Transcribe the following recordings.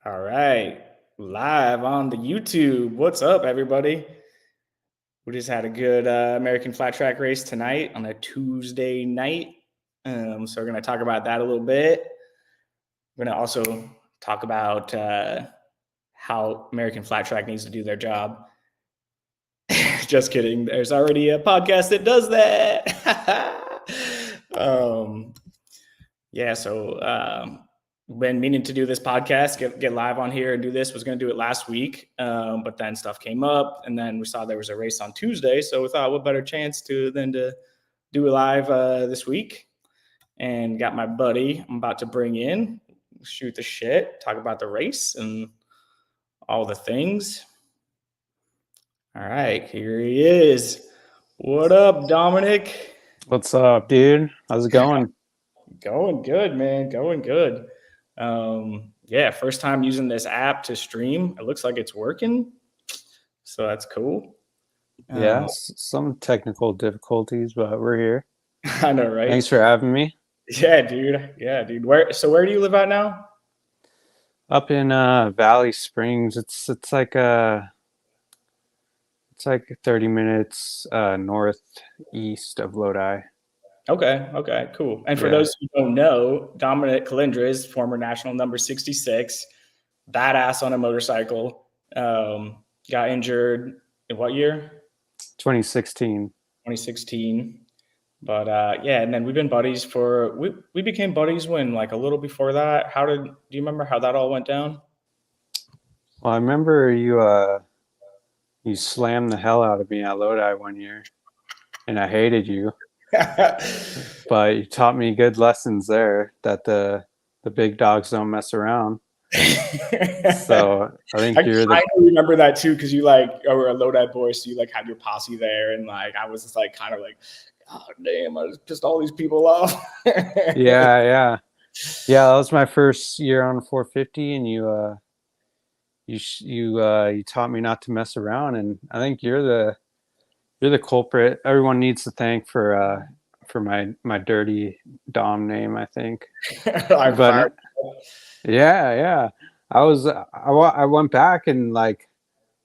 All right, live on the YouTube. What's up, everybody? We just had a good American flat track race tonight on a Tuesday night. So we're going to talk about that a little bit. We're going to also talk about how American flat track needs to do their job. Just kidding. There's already a podcast that does that. Been meaning to do this podcast, get live on here and do this. Was going to do it last week, but then stuff came up, and then we saw there was a race on Tuesday, so we thought, what better chance to do it live this week? And got my buddy I'm about to bring in, shoot the shit, talk about the race and all the things. All right, here he is. What up, Dominic? What's up, dude? How's it going? Going good, man. Going good. First time using this app to stream. It looks like it's working, so that's cool. Some technical difficulties, but we're here. I know, right? Thanks for having me. Yeah, dude. Where do you live at now? Up in Valley Springs. It's like 30 minutes northeast of Lodi. Okay, cool. And for those who don't know, Dominic Calindra is former national number 66, badass on a motorcycle. Got injured in what year? 2016. But and then we've been buddies we became buddies when, like, a little before that. Do you remember how that all went down? Well, I remember you slammed the hell out of me at Lodi one year, and I hated you. But you taught me good lessons there, that the big dogs don't mess around. So I think I remember that too, because you were a Lodi boy, so you had your posse there, and I was just kind of oh damn, I just pissed all these people off. Yeah. That was my first year on 450, and you taught me not to mess around, and I think you're the culprit. Everyone needs to thank for my dirty Dom name, I think. Yeah. I went back and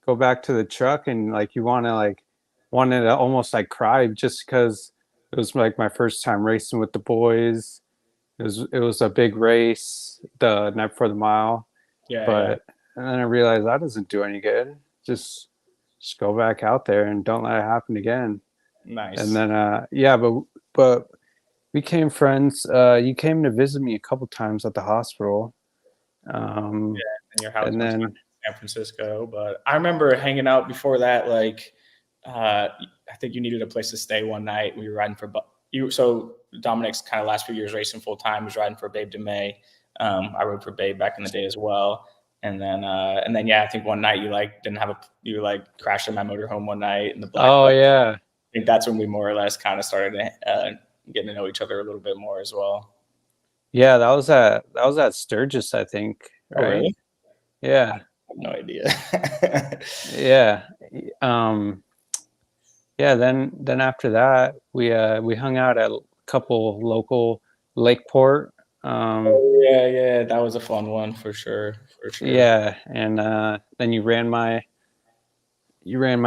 go back to the truck, and you wanted to almost cry, just because it was my first time racing with the boys. It was a big race the night before the mile. And then I realized that doesn't do any good. Just go back out there and don't let it happen again. Nice. And then but we became friends. You came to visit me a couple times at the hospital. In your house, and then in San Francisco. But I remember hanging out before that. I think you needed a place to stay one night. We were riding for so Dominic's kind of last few years racing full time was riding for Babe DeMay. I rode for Babe back in the day as well. And then I think one night you crashed in my motorhome one night in the black. Oh yeah. I think that's when we more or less kind of started getting to know each other a little bit more as well. Yeah, that was at Sturgis, I think. Right? Oh, really? Yeah. I have no idea. Yeah. Then after that, we hung out at a couple local Lakeport. Yeah, that was a fun one for sure. Yeah, and then you ran my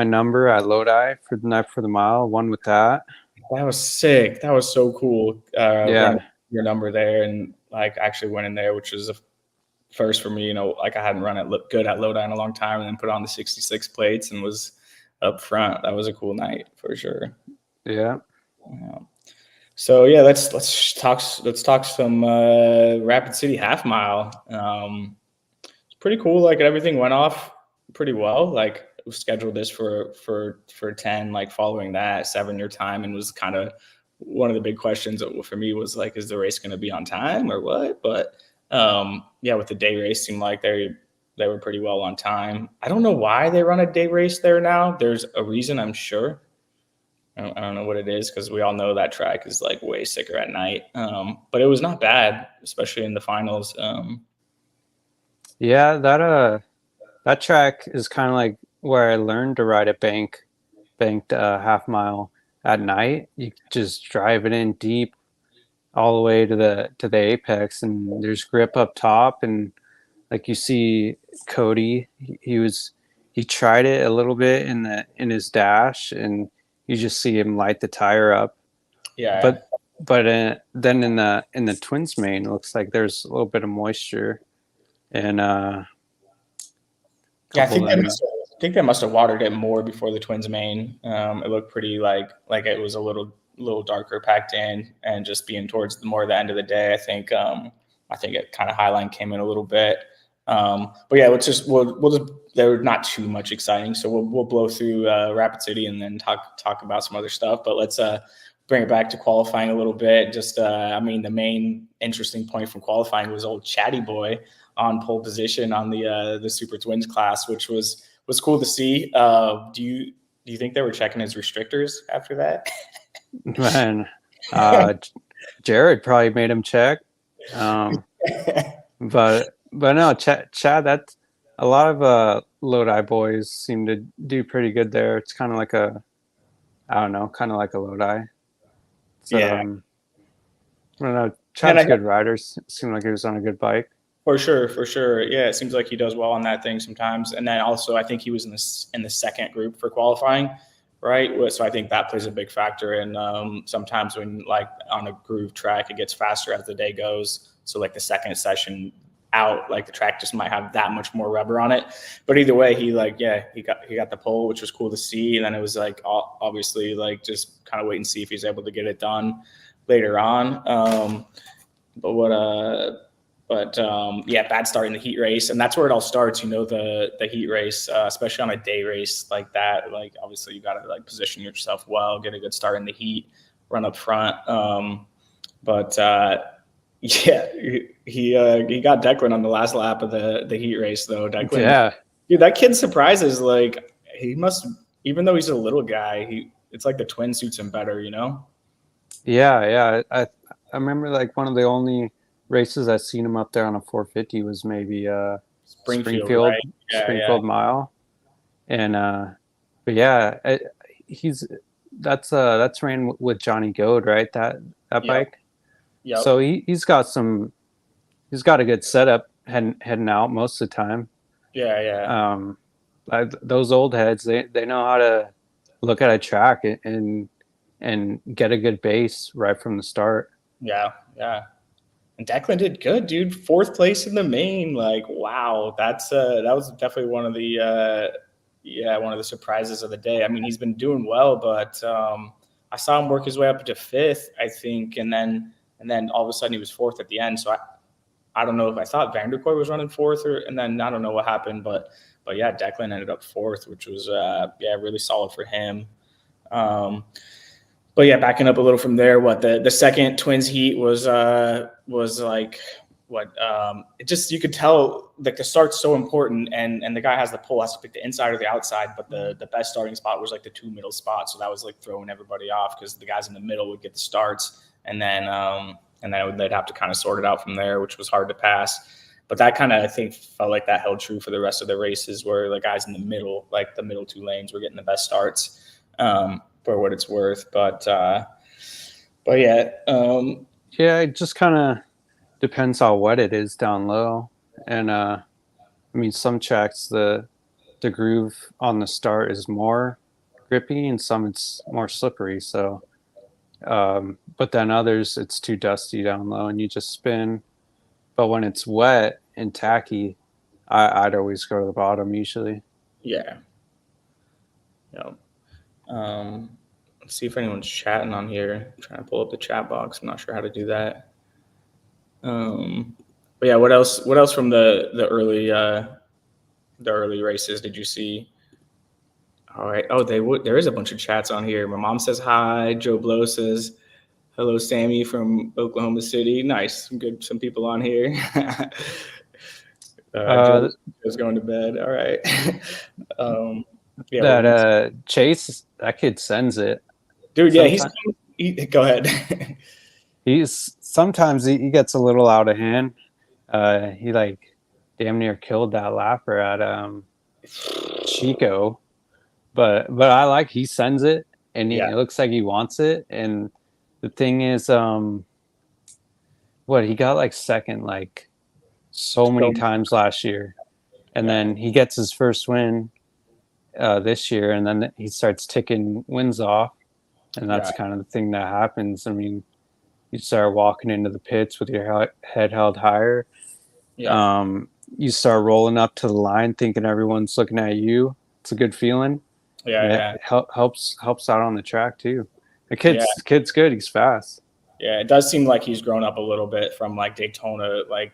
number at Lodi for the night for the mile. Won with that. That was sick. That was so cool. Yeah, your number there, and actually went in there, which was a first for me. I hadn't run it good at Lodi in a long time, and then put on the 66 plates and was up front. That was a cool night for sure. Yeah. So yeah, let's talk some Rapid City half mile. It's pretty cool. Everything went off pretty well. We scheduled this for 10. Following that, 7 your time, and was kind of one of the big questions for me was is the race going to be on time or what? But with the day race, seemed like they were pretty well on time. I don't know why they run a day race there now. There's a reason, I'm sure. I don't know what it is, because we all know that track is way sicker at night. But it was not bad, especially in the finals. Yeah, that track is kind of where I learned to ride a banked half mile at night. You just drive it in deep all the way to the apex, and there's grip up top, and like you see Cody, he tried it a little bit in his dash, and you just see him light the tire up. Yeah. But then in the twins main, it looks like there's a little bit of moisture, and Yeah, couple of them. I think they must have watered it more before the twins main. It looked pretty like it was a little darker packed in, and just being towards the more the end of the day, I think it kind of highline came in a little bit. But yeah, we'll just they're not too much exciting, so we'll blow through Rapid City and then talk about some other stuff. But let's bring it back to qualifying a little bit. Just I mean, the main interesting point from qualifying was old Chatty Boy on pole position on the Super Twins class, which was cool to see. Do you think they were checking his restrictors after that? Man, Jared probably made him check. But no, Chad, that's a lot of Lodi boys seem to do pretty good there. It's kind of like I don't know, kind of like a Lodi. So Yeah. I don't know. Chad's good riders. Seemed like he was on a good bike. For sure. Yeah, it seems like he does well on that thing sometimes. And then also, I think he was in the second group for qualifying, right? So I think that plays a big factor. And sometimes when like on a groove track, it gets faster as the day goes. So like the second session out, like the track just might have that much more rubber on it. But either way, he got the pole, which was cool to see. And then it was like obviously like just kind of wait and see if he's able to get it done later on. Yeah, bad start in the heat race, and that's where it all starts. The heat race, especially on a day race like that. Like obviously, you got to like position yourself well, get a good start in the heat, run up front. Yeah, he got Declan on the last lap of the heat race though. Declan, yeah, dude, that kid surprises. Like he must, even though he's a little guy, it's like the twin suits him better, you know? Yeah. I remember like one of the only races I've seen him up there on a 450 was maybe Springfield, right? Springfield Mile, and but yeah, that's ran with Johnny Goad, right? That bike. Yeah. So he's got a good setup heading out most of the time. Yeah. Those old heads, they know how to look at a track and get a good base right from the start. Yeah. And Declan did good, dude. 4th place in the main. Like, wow, that was definitely one of the surprises of the day. I mean, he's been doing well, but I saw him work his way up to 5th, I think, and then all of a sudden he was 4th at the end. So I don't know if I thought Vanderkoy was running 4th, and then I don't know what happened, but yeah, Declan ended up 4th, which was really solid for him. But yeah, backing up a little from there, the second twins heat was like it just, you could tell like the start's so important, and the guy has the pole, has to pick the inside or the outside, but the best starting spot was like the 2 middle spots, so that was like throwing everybody off because the guys in the middle would get the starts, and then they'd have to kind of sort it out from there, which was hard to pass. But that kind of, I think, felt like that held true for the rest of the races, where the guys in the middle, like the middle 2 lanes, were getting the best starts. For what it's worth, but yeah, it just kind of depends how wet it is down low, and I mean, some tracks the groove on the start is more grippy, and some it's more slippery. So, but then others it's too dusty down low, and you just spin. But when it's wet and tacky, I'd always go to the bottom usually. Yeah. Let's see if anyone's chatting on here. I'm trying to pull up the chat box. I'm not sure how to do that. But yeah, what else from the early races did you see? All right. Oh, there is a bunch of chats on here. My mom says hi. Joe Blow says hello, Sammy from Oklahoma City. Nice. Some people on here. Joe's going to bed. All right. Chase, that kid sends it, dude. Yeah, go ahead. Sometimes he gets a little out of hand. He like damn near killed that lapper at Chico, but I like he sends it, and it looks like he wants it. And the thing is, he got like second like so many So times last year, and yeah, then he gets his first win this year, and then he starts ticking wins off, and yeah, that's kind of the thing that happens. I mean, you start walking into the pits with your head held higher. yeah, Um, you start rolling up to the line, thinking everyone's looking at you. It's a good feeling, and it yeah, helps out on the track too. The yeah. kid's good. He's fast. Yeah, it does seem like he's grown up a little bit from like Daytona. Like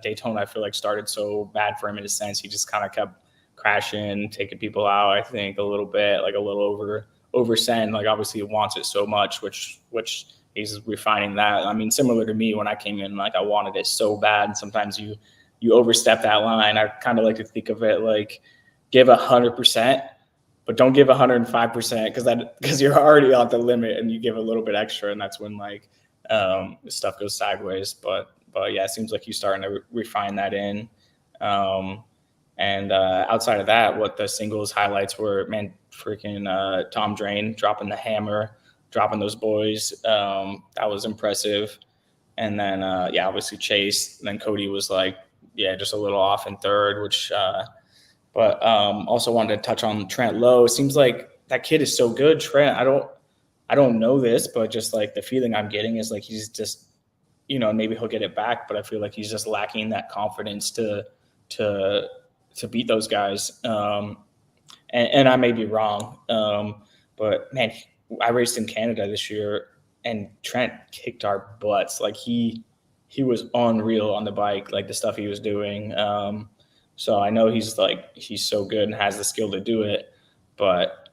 Daytona, I feel like started so bad for him in a sense. He just kind of kept crashing, taking people out. I think a little bit, like a little over send. Like obviously he wants it so much, which he's refining that. I mean, similar to me when I came in, like I wanted it so bad. Sometimes you overstep that line. I kind of like to think of it like give 100%, but don't give 105% because you're already at the limit and you give a little bit extra, and that's when like stuff goes sideways. But yeah, it seems like you're starting to refine that in. Um, and outside of that, what the singles highlights were, man, freaking Tom Drain dropping the hammer, dropping those boys. That was impressive. And then yeah, obviously Chase. And then Cody was like, yeah, just a little off in third, which but also wanted to touch on Trent Lowe. It seems like that kid is so good. Trent, I don't know this, but just like the feeling I'm getting is like he's just, maybe he'll get it back, but I feel like he's just lacking that confidence to to beat those guys. And I may be wrong, but man, I raced in Canada this year, and Trent kicked our butts. Like he was unreal on the bike, like the stuff he was doing. So I know he's so good and has the skill to do it, but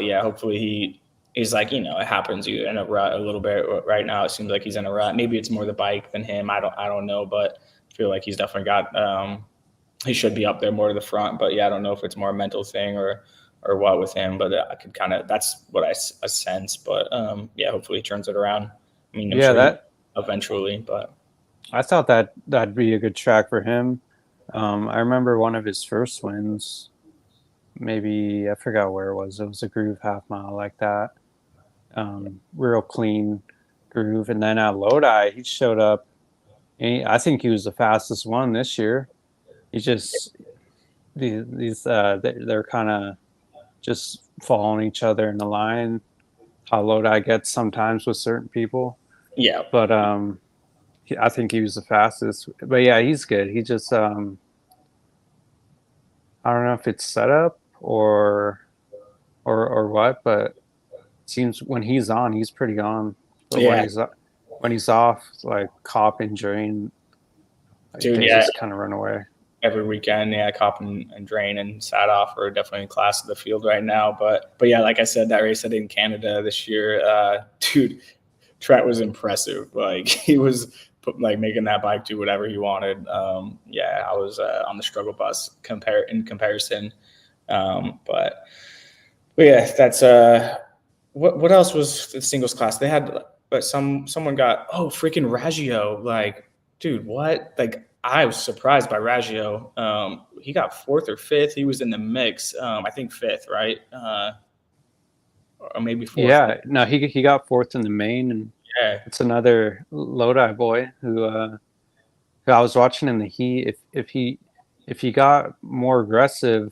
yeah, hopefully he's like it happens. You in a rut a little bit right now. It seems like he's in a rut. Maybe it's more the bike than him. I don't know, but I feel like he's definitely got he should be up there more to the front. But yeah, I don't know if it's more a mental thing or what with him. But I could kind of that's what I sense. But yeah, hopefully he turns it around. I mean, I'm Yeah, sure he that eventually, but I thought that'd be a good track for him. I remember one of his first wins. Maybe I forgot where it was. It was a groove half mile like that. Real clean groove. And then at Lodi, he showed up. I think he was the fastest one this year. He just these they're kind of just following each other in the line. How Lodi gets sometimes with certain people, yeah, but I think he was the fastest. But yeah, he's good. He just I don't know if it's setup or what, but it seems when he's on, he's pretty on. But yeah, when he's off, like Cop and Drain, like dude, they yeah. just kind of run away. Every weekend, yeah, Cop and Drain and Sadoff are definitely in class of the field right now. But yeah, like I said, that race I did in Canada this year, dude, Trent was impressive. Like he was like making that bike do whatever he wanted. Yeah, I was on the struggle bus in comparison. But yeah, that's what else was the singles class? They had but someone got freaking Raggio. Like, dude, what? Like I was surprised by Raggio. He got fourth or fifth. He was in the mix. I think fifth, right? Or maybe fourth. Yeah, no, he got fourth in the main, and Yeah, it's another Lodi boy who I was watching in the heat. If he got more aggressive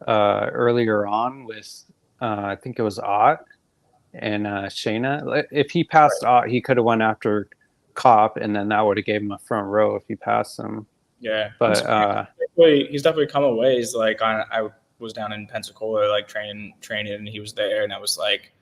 earlier on with I think it was Ott and Shayna. If he passed Ott, he could have went after Cop, and then that would have gave him a front row if he passed him. yeah. But He's definitely come a ways. Like I was down in Pensacola, like training, and he was there, and I was like,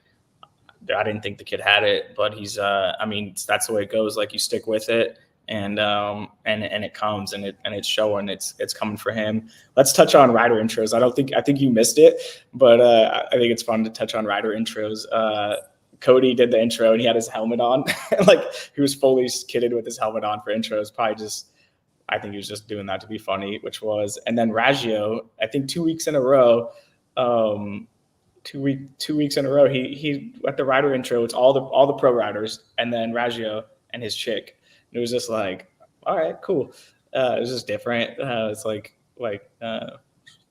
I didn't think the kid had it, but he's. I mean, that's the way it goes. Like you stick with it, and it comes, and it's showing. It's coming for him. Let's touch on rider intros. I think you missed it, but I think it's fun to touch on rider intros. Cody did the intro, and he had his helmet on. Like he was fully kitted with his helmet on for intros. Probably just. I think he was just doing that to be funny, which was, and then Raggio, I think 2 weeks in a row, 2 weeks in a row. He at the rider intro. It's all the pro riders, and then Raggio and his chick. And it was just like, all right, cool. It was just different. It's like thought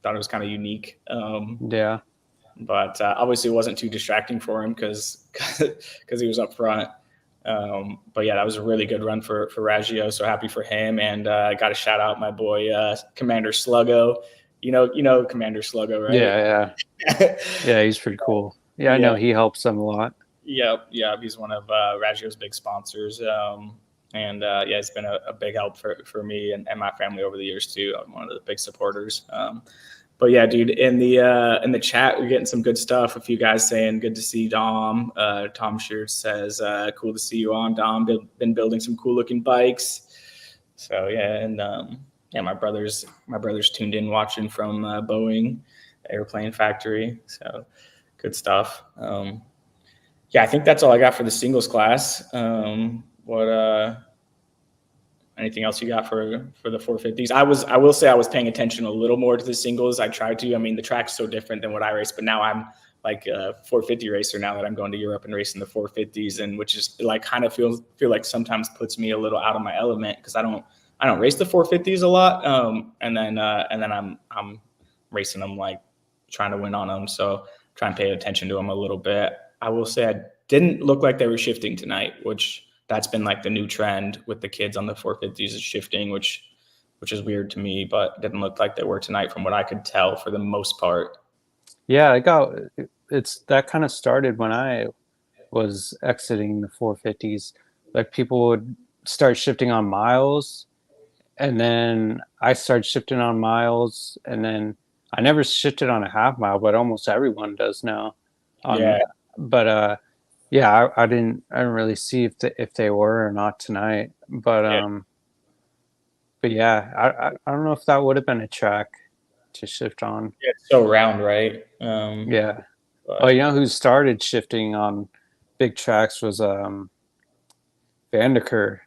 it was kind of unique. yeah, But obviously, it wasn't too distracting for him because he was up front. But yeah, that was a really good run for Raggio. So happy for him. And I got to shout out my boy, Commander Sluggo. You know Commander Sluggo, right? Yeah, he's pretty cool. Yeah, I Yeah. know he helps them a lot. Yep. He's one of Raggio's big sponsors. And yeah, it's been a big help for me and my family over the years too. I'm one of the big supporters. But yeah, dude, in the chat, we're getting some good stuff. A few guys saying, "Good to see Dom." Tom Shears says, "Cool to see you on, Dom. Been building some cool looking bikes." So yeah, and yeah, my brothers tuned in watching from Boeing Airplane Factory. So good stuff. Yeah, I think that's all I got for the singles class. What anything else you got for the 450s? I will say I was paying attention a little more to the singles. I tried to. I mean, the track's so different than what I race, but now I'm like a 450 racer now that I'm going to Europe and racing the 450s, and which is like kind of feel like sometimes puts me a little out of my element because I don't race the 450s a lot. And then I'm racing them like trying to win on them, so trying to pay attention to them a little bit. I will say I didn't look like they were shifting tonight, which that's been like the new trend with the kids on the 450s is shifting, which is weird to me, but didn't look like they were tonight from what I could tell for the most part. Yeah, it's that kind of started when I was exiting the 450s. Like people would start shifting on miles, and then I started shifting on miles, and then I never shifted on a half mile, but almost everyone does now. Yeah. But yeah, I didn't really see if they were or not tonight. But yeah, I don't know if that would have been a track to shift on. Yeah, it's so round, right? Yeah. But Oh, you know who started shifting on big tracks was Vandeker.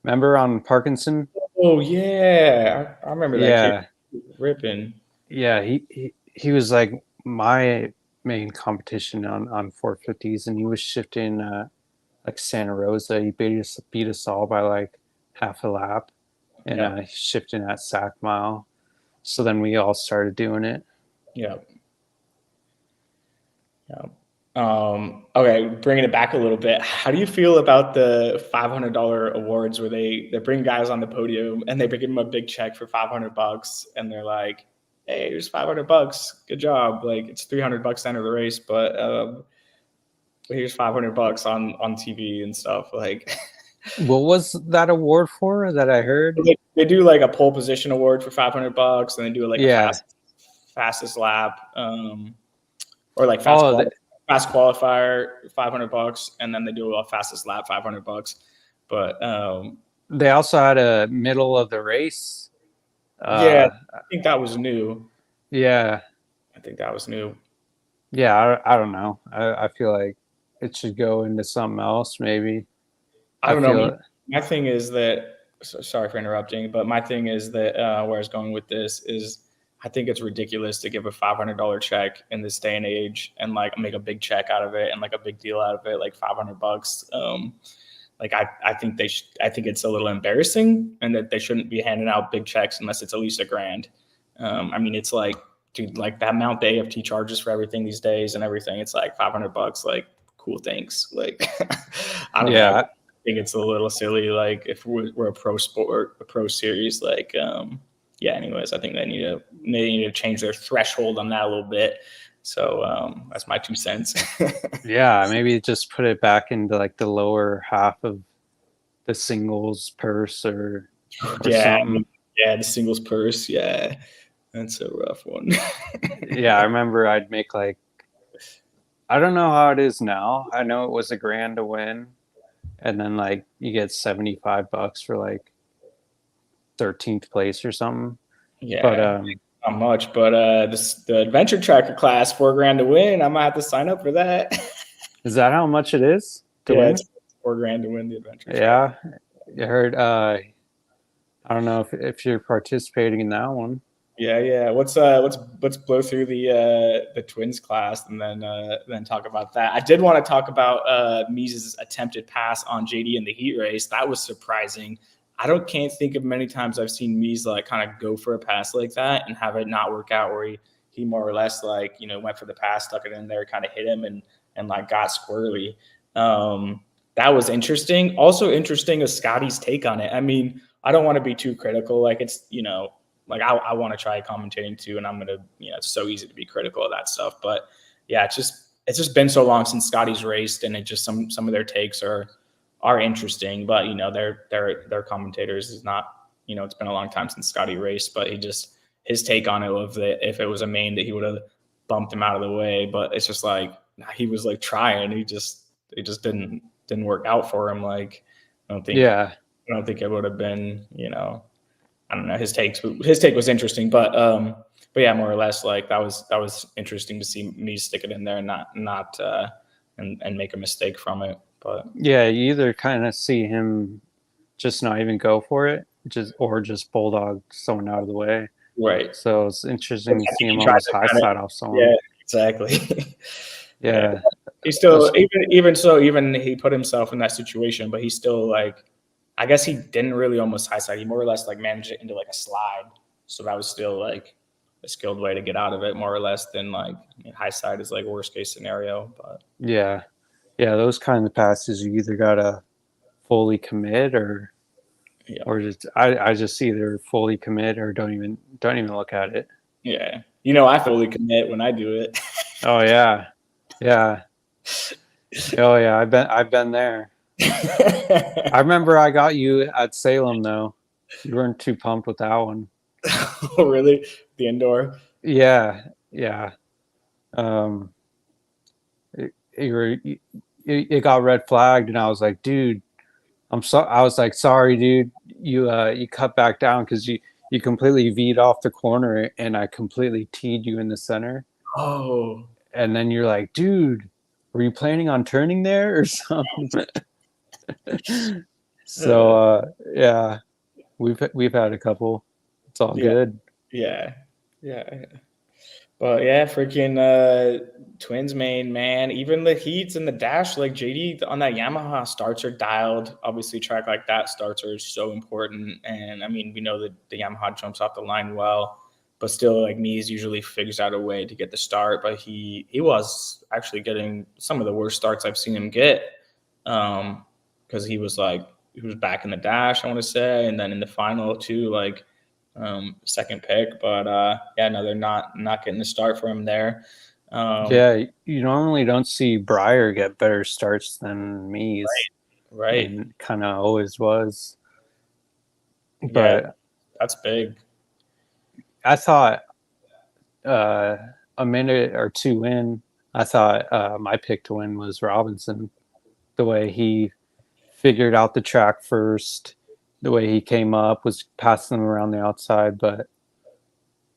Remember on Parkinson? oh yeah, I remember that kid Yeah. ripping. Yeah, he was like my main competition on 450s, and he was shifting like Santa Rosa. He beat us all by like half a lap, and Yeah. shifting at Sac Mile. So then we all started doing it. Yeah. Yeah. Okay, bringing it back a little bit. How do you feel about the $500 awards where they bring guys on the podium and they give them a big check for $500 and they're like, "Hey, here's $500. Good job. Like it's $300 to enter the race, but here's $500 on TV and stuff." Like, What was that award for that I heard? they do like a pole position award for $500, and they do like Yeah. fastest lap, or like Oh, fast qualifier $500, and then they do a fastest lap $500. But they also had a middle of the race. yeah, I think that was new. Yeah. I think that was new. Yeah, I don't know. I feel like it should go into something else, maybe. I don't know. My thing is that, sorry for interrupting, but my thing is that where I was going with this is I think it's ridiculous to give a $500 check in this day and age and like make a big check out of it and like a big deal out of it, like $500. Like I think I think it's a little embarrassing, and that they shouldn't be handing out big checks unless it's at least $1,000. I mean, it's like, dude, like that amount the AFT charges for everything these days and everything. It's like $500. Like, cool, thanks. Like, I don't know. I think it's a little silly. Like, if we're a pro sport, a pro series, like, yeah. Anyways, I think they need to change their threshold on that a little bit. So that's my 2 cents. Yeah, maybe just put it back into like the lower half of the singles purse or yeah, something. Yeah, the singles purse. Yeah, that's a rough one. Yeah, I remember I'd make like, I don't know how it is now. I know it was $1,000 to win, and then like you get $75 for like 13th place or something. Yeah, but not much. But the adventure tracker class, $4,000 to win. I might have to sign up for that. Is that how much it is to win? It's $4,000 to win the adventure. Yeah, you heard. I don't know if you're participating in that one. Yeah. Let's blow through the twins class and then talk about that. I did want to talk about Mies's attempted pass on JD in the heat race. That was surprising. Can't think of many times I've seen Mies like kind of go for a pass like that and have it not work out, where he more or less like, went for the pass, stuck it in there, kind of hit him and like got squirrely. that was interesting. Also interesting is Scotty's take on it. I mean, I don't want to be too critical. Like it's, you know, like I want to try commentating too, and I'm gonna, you know, it's so easy to be critical of that stuff. But yeah, it's just been so long since Scotty's raced, and it just some of their takes are interesting. But you know, their commentators is not, you know, it's been a long time since Scotty raced, but his take on it of that if it was a main that he would have bumped him out of the way. But it's just like he was like trying, it just didn't work out for him. Like I don't think it would have been, you know, I don't know. His take was interesting, but yeah, more or less, like that was interesting to see me stick it in there and not and make a mistake from it. But yeah, you either kind of see him just not even go for it, or just bulldog someone out of the way. Right. So it's interesting to see him almost high side off someone. Yeah, exactly. Yeah. He still even he put himself in that situation, but he still like, I guess he didn't really almost high side. He more or less like managed it into like a slide. So that was still like a skilled way to get out of it, more or less, than like high side is like worst case scenario. But yeah, those kind of passes you either gotta fully commit or just I just either fully commit or don't even look at it. Yeah, you know, I fully commit when I do it. Oh yeah. Oh yeah, I've been there. I remember I got you at Salem though. You weren't too pumped with that one. Oh, really? The indoor? Yeah. It got red flagged, and I was like, dude, I was like, sorry, dude. You cut back down because you completely V'd off the corner, and I completely teed you in the center. Oh. And then you're like, dude, were you planning on turning there or something? So yeah, we've had a couple. It's all good. Yeah. But yeah, freaking Twins main, man. Even the heats and the dash, like JD on that Yamaha, starts are dialed. Obviously, track like that, starts are so important. And I mean, we know that the Yamaha jumps off the line well, but still, like Mies usually figures out a way to get the start. But he was actually getting some of the worst starts I've seen him get, because he was back in the dash, I want to say, and then in the final too, like second pick. But yeah, no, they're not getting the start for him there. Yeah, you normally don't see Breyer get better starts than Mies. Right. And kind of always was. But yeah, that's big. I thought a minute or two in, I thought my pick to win was Robinson. The way he figured out the track first, the way he came up, was passing them around the outside. But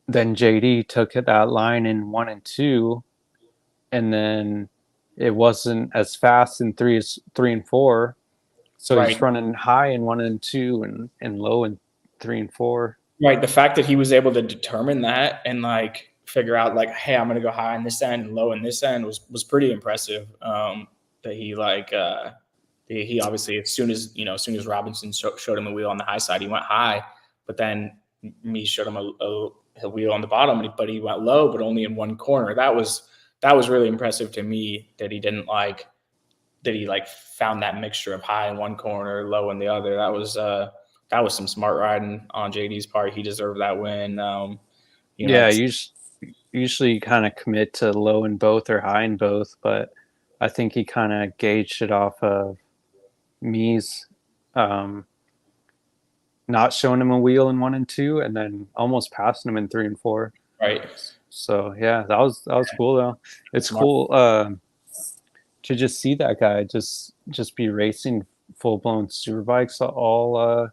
then JD took that line in 1 and 2, and then it wasn't as fast in 3 and 4. So he's running high in 1 and 2 and low in 3 and 4. Right. The fact that he was able to determine that and like figure out like, hey, I'm going to go high in this end and low in this end was pretty impressive. That he like he obviously as soon as Robinson showed him a wheel on the high side, he went high, but then me showed him a wheel on the bottom, but he went low, but only in one corner. That was really impressive to me, that he didn't like that he like found that mixture of high in one corner, low in the other. That was some smart riding on JD's part. He deserved that win. Usually you kind of commit to low in both or high in both, but I think he kind of gauged it off of Mies not showing him a wheel in 1 and 2, and then almost passing him in 3 and 4. Right. So yeah, that was cool though. It's cool to just see that guy just be racing full blown super bikes all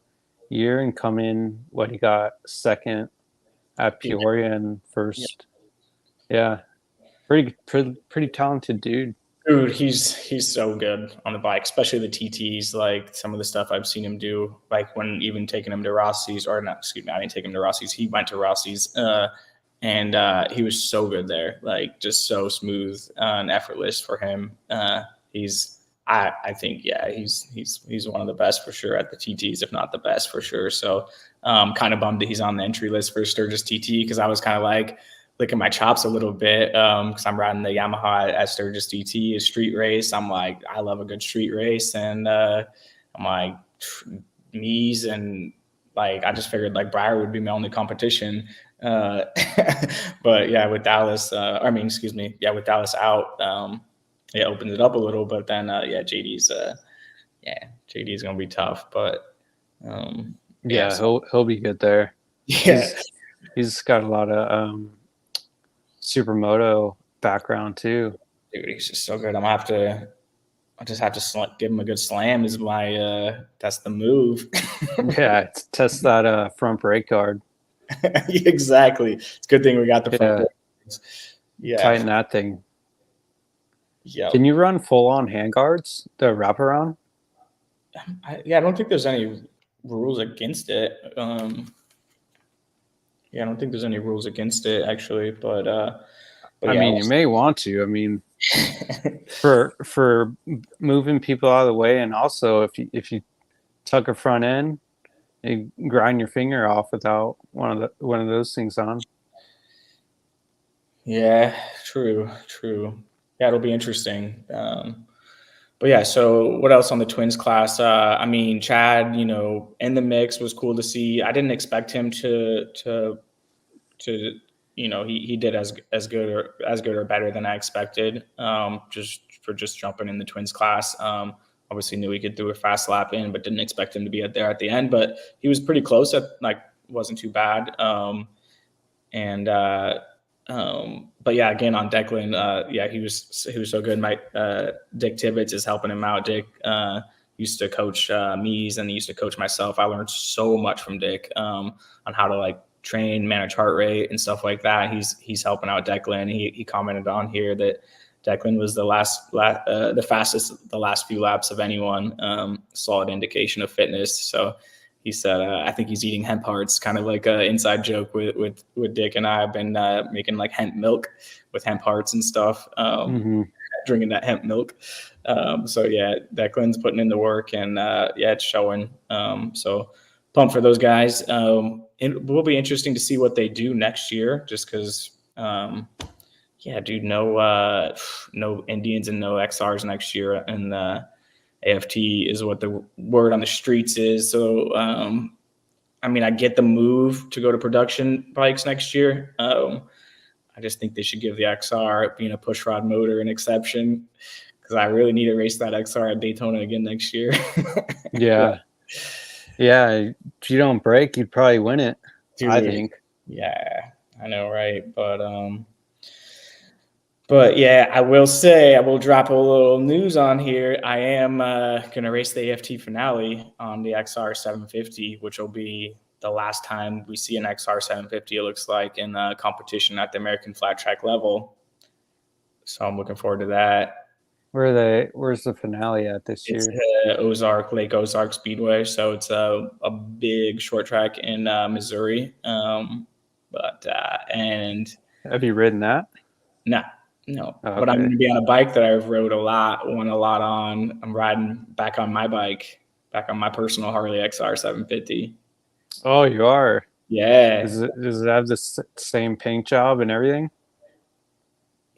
year and come in. He got second at Peoria and first. Yeah, pretty talented dude. Dude, he's so good on the bike, especially the TTs. Like some of the stuff I've seen him do, like when even taking him to Rossi's, or not, excuse me, I didn't take him to Rossi's. He went to Rossi's, and he was so good there, like just so smooth and effortless for him. I think, yeah, he's one of the best for sure at the TTs, if not the best for sure. So kind of bummed that he's on the entry list for Sturgis TT, because I was kind of like, licking my chops a little bit because I'm riding the Yamaha at Sturgis TT, a street race. I'm like, I love a good street race, and I'm like, me's, and like I just figured like Briar would be my only competition. But yeah, with Dallas, with Dallas out, it opened it up a little. But then JD's gonna be tough, but he'll be good there. Yeah, he's got a lot of supermoto background too. dude, he's just so good. I just have to give him a good slam. Is my that's the move. Yeah, test that front brake guard. Exactly. It's a good thing we got the front brake. Yeah, tighten that thing. Yeah. Can you run full on handguards, the wraparound? I don't think there's any rules against it. I don't think there's any rules against it actually, but I mean, you may want to. I mean, for moving people out of the way, and also if you tuck a front end, you grind your finger off without one of those things on. Yeah, true. Yeah, it'll be interesting. But yeah, so what else on the twins class? I mean, Chad, in the mix was cool to see. I didn't expect him to he did as good or better than I expected. Just jumping in the twins class. Obviously knew he could do a fast lap in, but didn't expect him to be there at the end. But he was pretty close. Wasn't too bad. But yeah, again on Declan, he was so good. Dick Tibbetts is helping him out. Dick used to coach me's and he used to coach myself. I learned so much from Dick on how to train, manage heart rate and stuff like that. He's helping out Declan. He commented on here that Declan was the fastest the last few laps of anyone. Solid indication of fitness. So he said, I think he's eating hemp hearts, kind of like an inside joke with Dick and I have been making hemp milk with hemp hearts and stuff, drinking that hemp milk. So yeah, Declan's putting in the work and it's showing. So pumped for those guys. It will be interesting to see what they do next year, just because, no Indians and no XRs next year, and AFT is what the word on the streets is. So, I get the move to go to production bikes next year. I just think they should give the XR, being a push rod motor, an exception, because I really need to race that XR at Daytona again next year. Yeah. If you don't break, you'd probably win it. Dude, I think. Yeah, I know, right? But yeah, I will say, I will drop a little news on here. I am going to race the AFT finale on the XR750, which will be the last time we see an XR750, it looks like, in competition at the American flat track level. So I'm looking forward to that. Where's the finale at this year? It's Lake Ozark Speedway. So it's a big short track in Missouri. And have you ridden that? No. Oh, okay. But I'm going to be on a bike that I've won a lot on. I'm riding back on my bike, back on my personal Harley XR750. Oh, you are? Yeah. Does it have the same paint job and everything?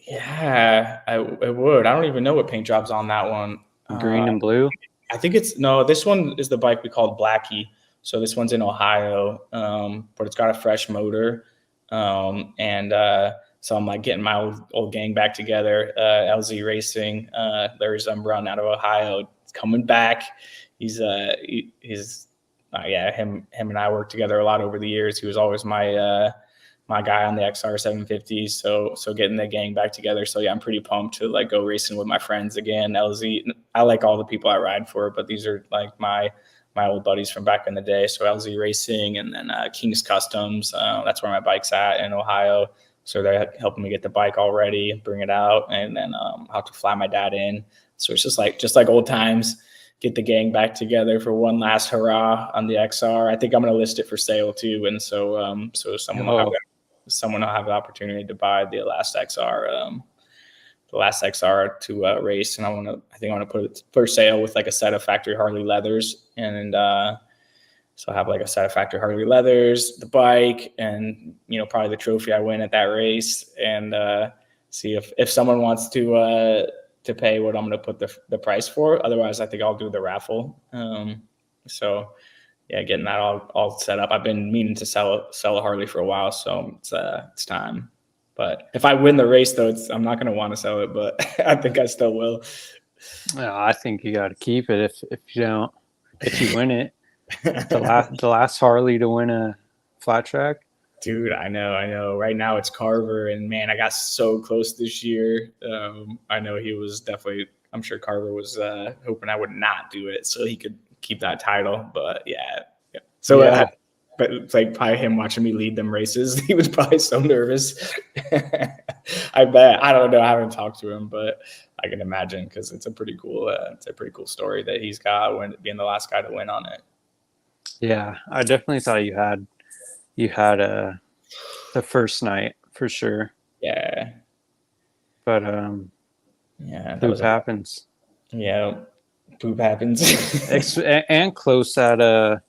Yeah, it would. I don't even know what paint job's on that one. Green and blue? I think this one is the bike we called Blackie. So this one's in Ohio, but it's got a fresh motor. So I'm getting my old gang back together. LZ Racing, Larry Zumbrun out of Ohio, is coming back. Him and I worked together a lot over the years. He was always my guy on the XR750. So getting the gang back together. So yeah, I'm pretty pumped to go racing with my friends again. LZ, I like all the people I ride for, but these are my old buddies from back in the day. So LZ Racing, and then King's Customs. That's where my bike's at in Ohio. So they're helping me get the bike all ready, bring it out, and then I'll have to fly my dad in. So it's just like old times, get the gang back together for one last hurrah on the XR. I think I'm going to list it for sale too, and so someone will have the opportunity to buy the last XR, to race, and I want to put it for sale with a set of factory Harley leathers, and So I have like a set of factory Harley leathers, the bike, and probably the trophy I win at that race, and see if someone wants to pay what I'm going to put the price for. Otherwise, I think I'll do the raffle. So yeah, getting that all set up. I've been meaning to sell a Harley for a while, so it's time. But if I win the race, though, I'm not going to want to sell it, but I think I still will. I think you got to keep it if you win it. The last Harley to win a flat track. Dude, I know. Right now it's Carver, and man, I got so close this year. I know he was definitely. I'm sure Carver was hoping I would not do it so he could keep that title. But yeah. So, yeah. but it's like probably him watching me lead them races, he was probably so nervous. I bet. I don't know. I haven't talked to him, but I can imagine because it's a pretty cool story that he's got being the last guy to win on it. Yeah, I definitely thought you had the first night for sure. Yeah. But yeah, poop happens. Yeah, poop happens. And close at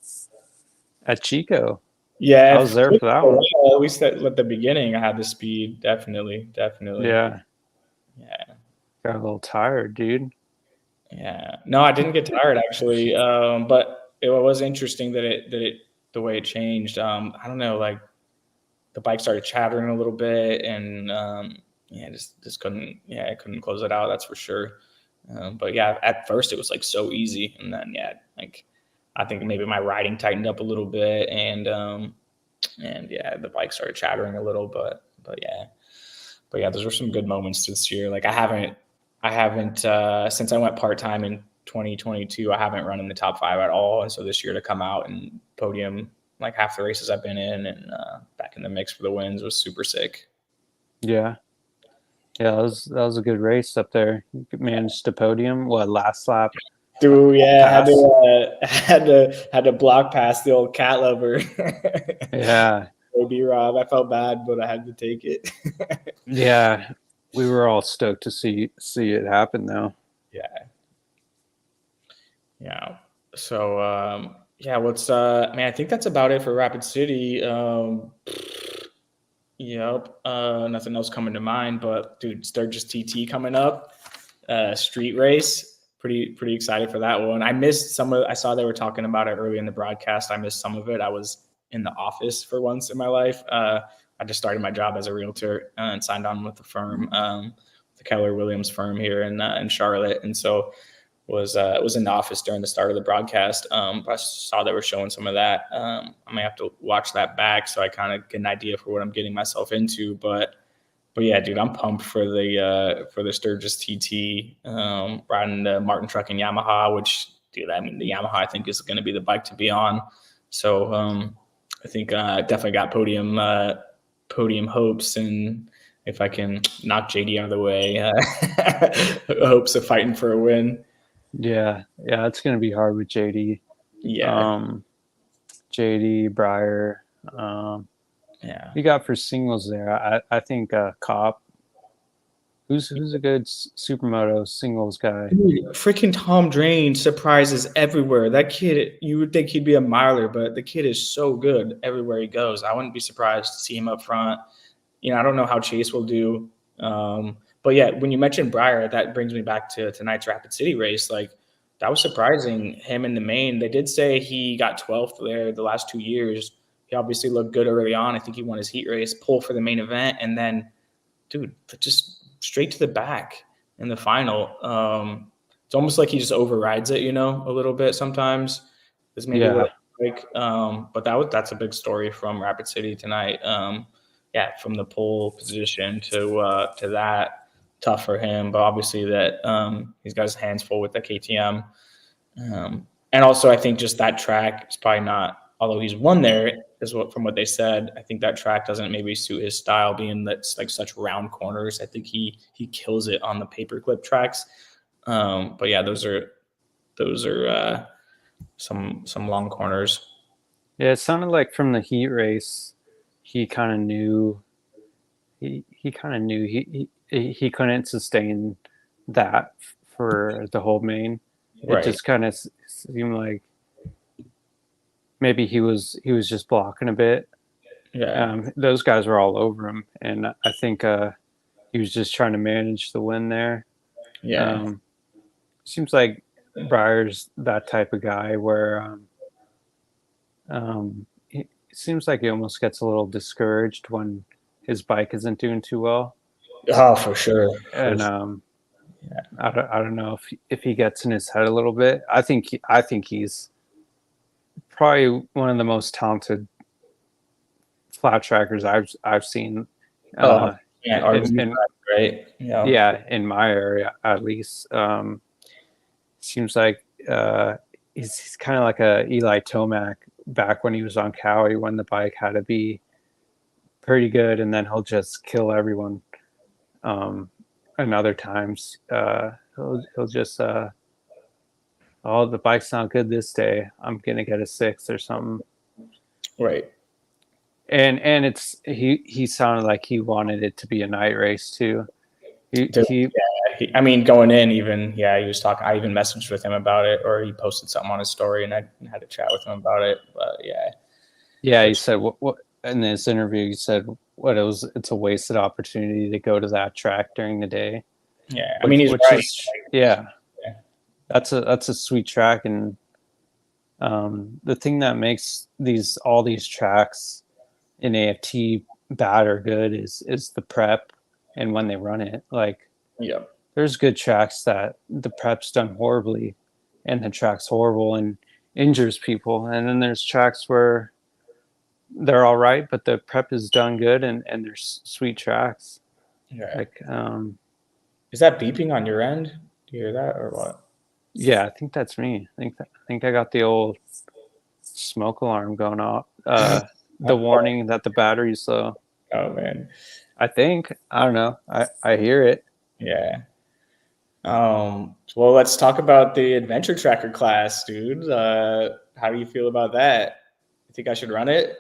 Chico. Yeah, I was there for that one. At least at the beginning, I had the speed. Definitely. Yeah. Got a little tired, dude. Yeah. No, I didn't get tired actually. But it was interesting that the way it changed. I don't know, like the bike started chattering a little bit, and just couldn't. Yeah, I couldn't close it out. That's for sure. But yeah, at first it was like so easy, and then like I think maybe my riding tightened up a little bit, and yeah, the bike started chattering a little, but yeah, those were some good moments this year. Like I haven't since I went part-time in 2022, I haven't run in the top 5 at all. And so this year to come out and podium like half the races I've been in and back in the mix for the wins was super sick. Yeah. Yeah, that was a good race up there. You managed to podium. What, last lap? Dude, yeah, had to block past the old cat lover. Yeah. B-Rob, I felt bad, but I had to take it. Yeah, we were all stoked to see it happen, though. Yeah. So, yeah, what's man, I think that's about it for Rapid City. Yep. Nothing else coming to mind, but dude, Sturgis TT coming up. Street race. Pretty excited for that one. I missed I saw they were talking about it early in the broadcast. I missed some of it. I was in the office for once in my life. I just started my job as a realtor and signed on with the firm, the Keller Williams firm here in Charlotte. And so was in the office during the start of the broadcast. I saw they were showing some of that. I may have to watch that back so I kind of get an idea for what I'm getting myself into. But yeah, dude, I'm pumped for the Sturgis TT, riding the Martin Truck and Yamaha, which, dude, I mean, the Yamaha I think is going to be the bike to be on. So I think definitely got podium hopes, and if I can knock JD out of the way, hopes of fighting for a win. Yeah, it's going to be hard with JD. Yeah. JD, Breyer. Yeah. You got for singles there. I think Cop. Who's a good supermoto singles guy? Dude, freaking Tom Drain surprises everywhere. That kid, you would think he'd be a miler, but the kid is so good everywhere he goes. I wouldn't be surprised to see him up front. I don't know how Chase will do. But yeah, when you mentioned Breyer, that brings me back to tonight's Rapid City race. Like, that was surprising, him in the main. They did say he got 12th there the last 2 years. He obviously looked good early on. I think he won his heat race, pull for the main event, and then, dude, just straight to the back in the final. It's almost like he just overrides it, a little bit sometimes. Is maybe what I like. But that's a big story from Rapid City tonight. Yeah, from the pole position to that. Tough for him, but obviously that he's got his hands full with the KTM. And also, I think just that track is probably not, although he's won there, from what they said, I think that track doesn't maybe suit his style, being that's like such round corners. I think he kills it on the paperclip tracks. But yeah, those are some long corners. Yeah, it sounded like from the heat race, he kind of knew. He kind of knew he couldn't sustain that for the whole main. It just kind of seemed like maybe he was just blocking a bit. Yeah. Those guys were all over him, and I think he was just trying to manage the win there. Yeah. Seems like Breyer's that type of guy where it seems like he almost gets a little discouraged when his bike isn't doing too well. Oh, for sure. And Yeah. I don't know if he gets in his head a little bit. I think he's probably one of the most talented flat trackers I've seen. Oh, yeah. In Right. Yeah. yeah, in my area at least. Seems like he's kind of like a Eli Tomac back when he was on Cowie, when the bike had to be pretty good, and then he'll just kill everyone. And other times he'll just oh, the bike's not good this day, I'm gonna get a 6 or something. Right. And it's he sounded like he wanted it to be a night race too. I mean, going in, even, he was talking. I even messaged with him about it, or he posted something on his story, and I had to chat with him about it. But yeah, he said what in this interview. He said it's a wasted opportunity to go to that track during the day. Yeah, I mean, he's right. Yeah, that's a sweet track, and the thing that makes all these tracks in AFT bad or good is the prep and when they run it. Like, there's good tracks that the prep's done horribly and the track's horrible and injures people, and then there's tracks where they're all right but the prep is done good and there's sweet tracks. Like is that beeping on your end? Do you hear that or what? Yeah, I think that's me. I think I got the old smoke alarm going off. The warning that the battery's low. Oh man. I don't know. I hear it. Yeah. Well, let's talk about the adventure tracker class, dude. How do you feel about that? You think I should run it?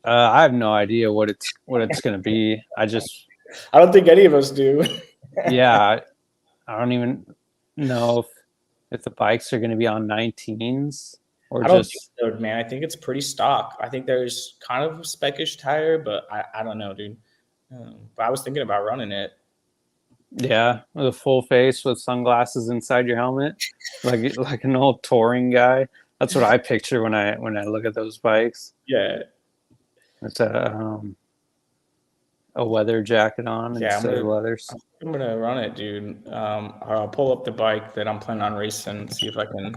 I have no idea what it's going to be. I don't think any of us do. Yeah, I don't even know if the bikes are going to be on 19s or I don't think so, man. I think it's pretty stock. I think there's kind of a spec-ish tire, but I don't know, dude. But I was thinking about running it. Yeah, with a full face with sunglasses inside your helmet, like an old touring guy. That's what I picture when I look at those bikes. Yeah, it's a weather jacket on instead of leathers. I'm gonna run it, dude. I'll pull up the bike that I'm planning on racing. See if I can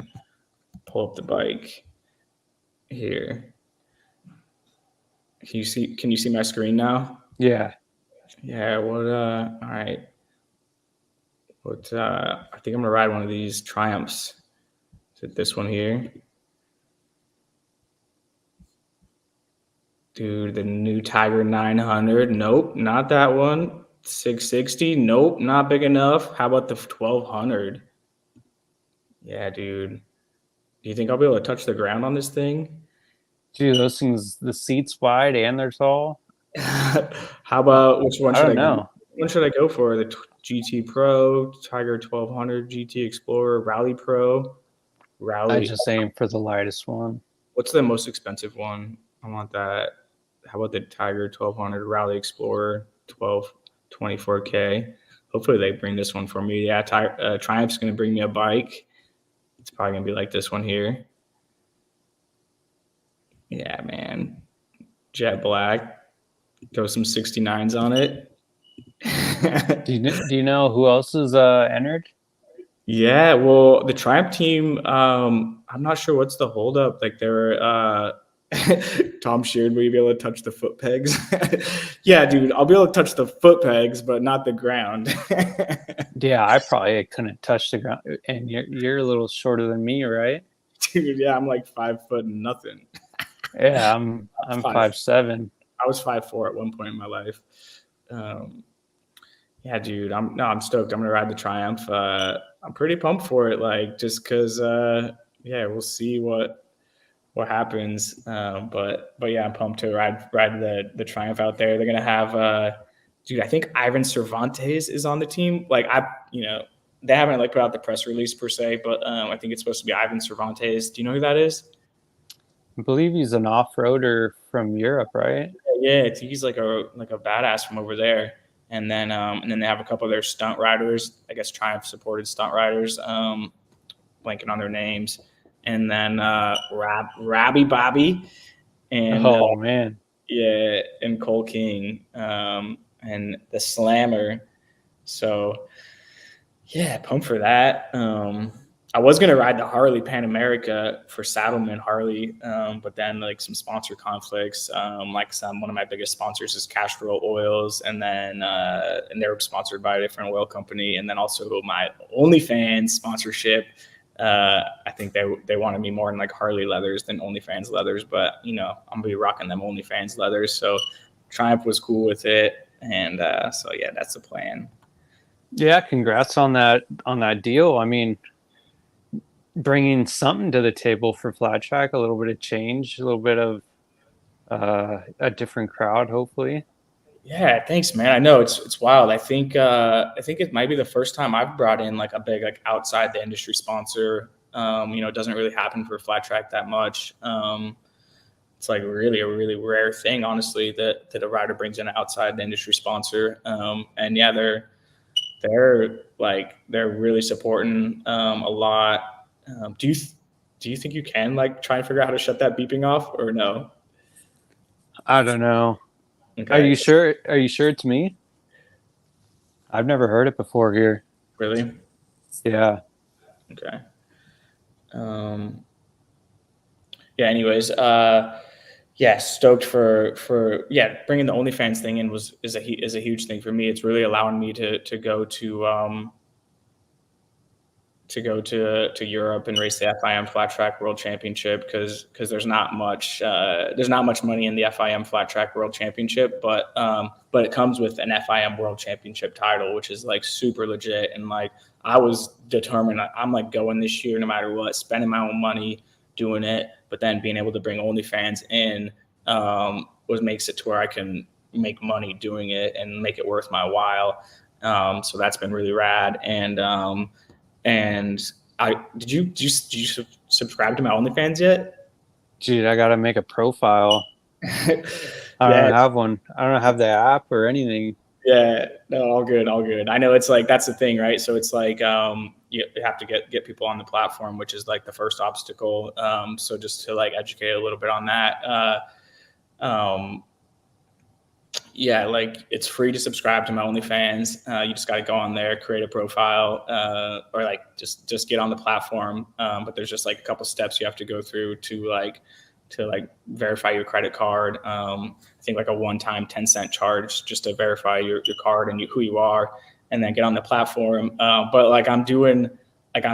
pull up the bike here. Can you see my screen now? Yeah. Yeah. What? All right. What? I think I'm gonna ride one of these Triumphs. Is it this one here? Dude, the new Tiger 900. Nope, not that one. 660. Nope, not big enough. How about the 1200? Yeah, dude. Do you think I'll be able to touch the ground on this thing? Dude, those things, the seat's wide and they're tall. How about which one should I know? Which one should I go for? The GT Pro, Tiger 1200, GT Explorer, Rally Pro, Rally. I just aim for the lightest one. What's the most expensive one? I want that. How about the Tiger 1200, Rally Explorer 24K? Hopefully they bring this one for me. Yeah, Triumph's going to bring me a bike. It's probably going to be like this one here. Yeah, man. Jet black. Throw some 69s on it. Do you know who else is entered? Yeah, well, the Triumph team, I'm not sure what's the holdup. Like, they're Tom Sheard, will you be able to touch the foot pegs? Yeah, dude, I'll be able to touch the foot pegs, but not the ground. Yeah, I probably couldn't touch the ground. And you're a little shorter than me, right? Dude, yeah, I'm like 5 foot and nothing. Yeah, I'm 5'7". I was 5'4" at one point in my life. Yeah, dude, I'm stoked. I'm gonna ride the Triumph. I'm pretty pumped for it, like, just because we'll see what happens. But yeah, I'm pumped to ride the Triumph out there. They're gonna have dude, I think Ivan Cervantes is on the team. Like, they haven't put out the press release per se, but I think it's supposed to be Ivan Cervantes. Do you know who that is? I believe he's an off-roader from Europe, right? Yeah, he's like a badass from over there. And then they have a couple of their stunt riders, I guess Triumph supported stunt riders, blanking on their names. And then Rabby Bobby and Oh man. yeah, and Cole King, and the Slammer. So yeah, pumped for that. I was gonna ride the Harley Pan America for Saddleman Harley, but then like some sponsor conflicts. Like one of my biggest sponsors is Castrol Oils, and then and they're sponsored by a different oil company, and then also my OnlyFans sponsorship. I think they wanted me more in like Harley leathers than OnlyFans leathers, but you know I'm gonna be rocking them OnlyFans leathers. So Triumph was cool with it, and so yeah, that's the plan. Yeah, congrats on that deal. I mean, bringing something to the table for flat track, a little bit of change, a little bit of a different crowd, hopefully. Yeah, thanks, man. I know it's wild. I think it might be the first time I've brought in like a big like outside the industry sponsor. You know, it doesn't really happen for flat track that much. It's like really a really rare thing, honestly, that a rider brings in an outside the industry sponsor. And yeah, they're really supporting a lot. Do you think you can like try and figure out how to shut that beeping off or no? I don't know. Are Okay, you sure? Are you sure it's me? I've never heard it before here. really? Yeah. Okay. Um, yeah. Anyways, yeah, stoked for yeah, bringing the OnlyFans thing in is a huge thing for me. It's really allowing me to go to Europe and race the FIM Flat Track World Championship because there's not much money in the FIM Flat Track World Championship, but it comes with an FIM World Championship title, which is like super legit. And like I was determined, I'm like going this year no matter what, spending my own money doing it, but then being able to bring OnlyFans in was makes it to where I can make money doing it and make it worth my while. So that's been really rad. And I did you subscribe to my OnlyFans yet? Dude, I gotta make a profile. I Yeah, don't have one. I don't have the app or anything. yeah, no, all good, all good. I know it's like that's the thing, right? So it's like you have to get people on the platform, which is like the first obstacle. So just to like educate a little bit on that. Um, yeah, like it's free to subscribe to my OnlyFans. You just got to go on there, create a profile, or like just get on the platform. But there's just like a couple steps you have to go through to like verify your credit card. I think like a one-time 10-cent charge just to verify your card and who you are, and then get on the platform. But like I'm doing, like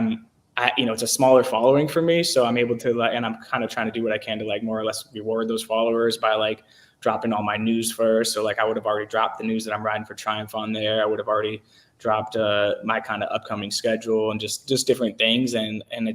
you know, it's a smaller following for me, so I'm able to like, and I'm kind of trying to do what I can to like more or less reward those followers by like dropping all my news first. So like I would have already dropped the news that I'm riding for Triumph on there. I would have already dropped my kind of upcoming schedule and just different things. And and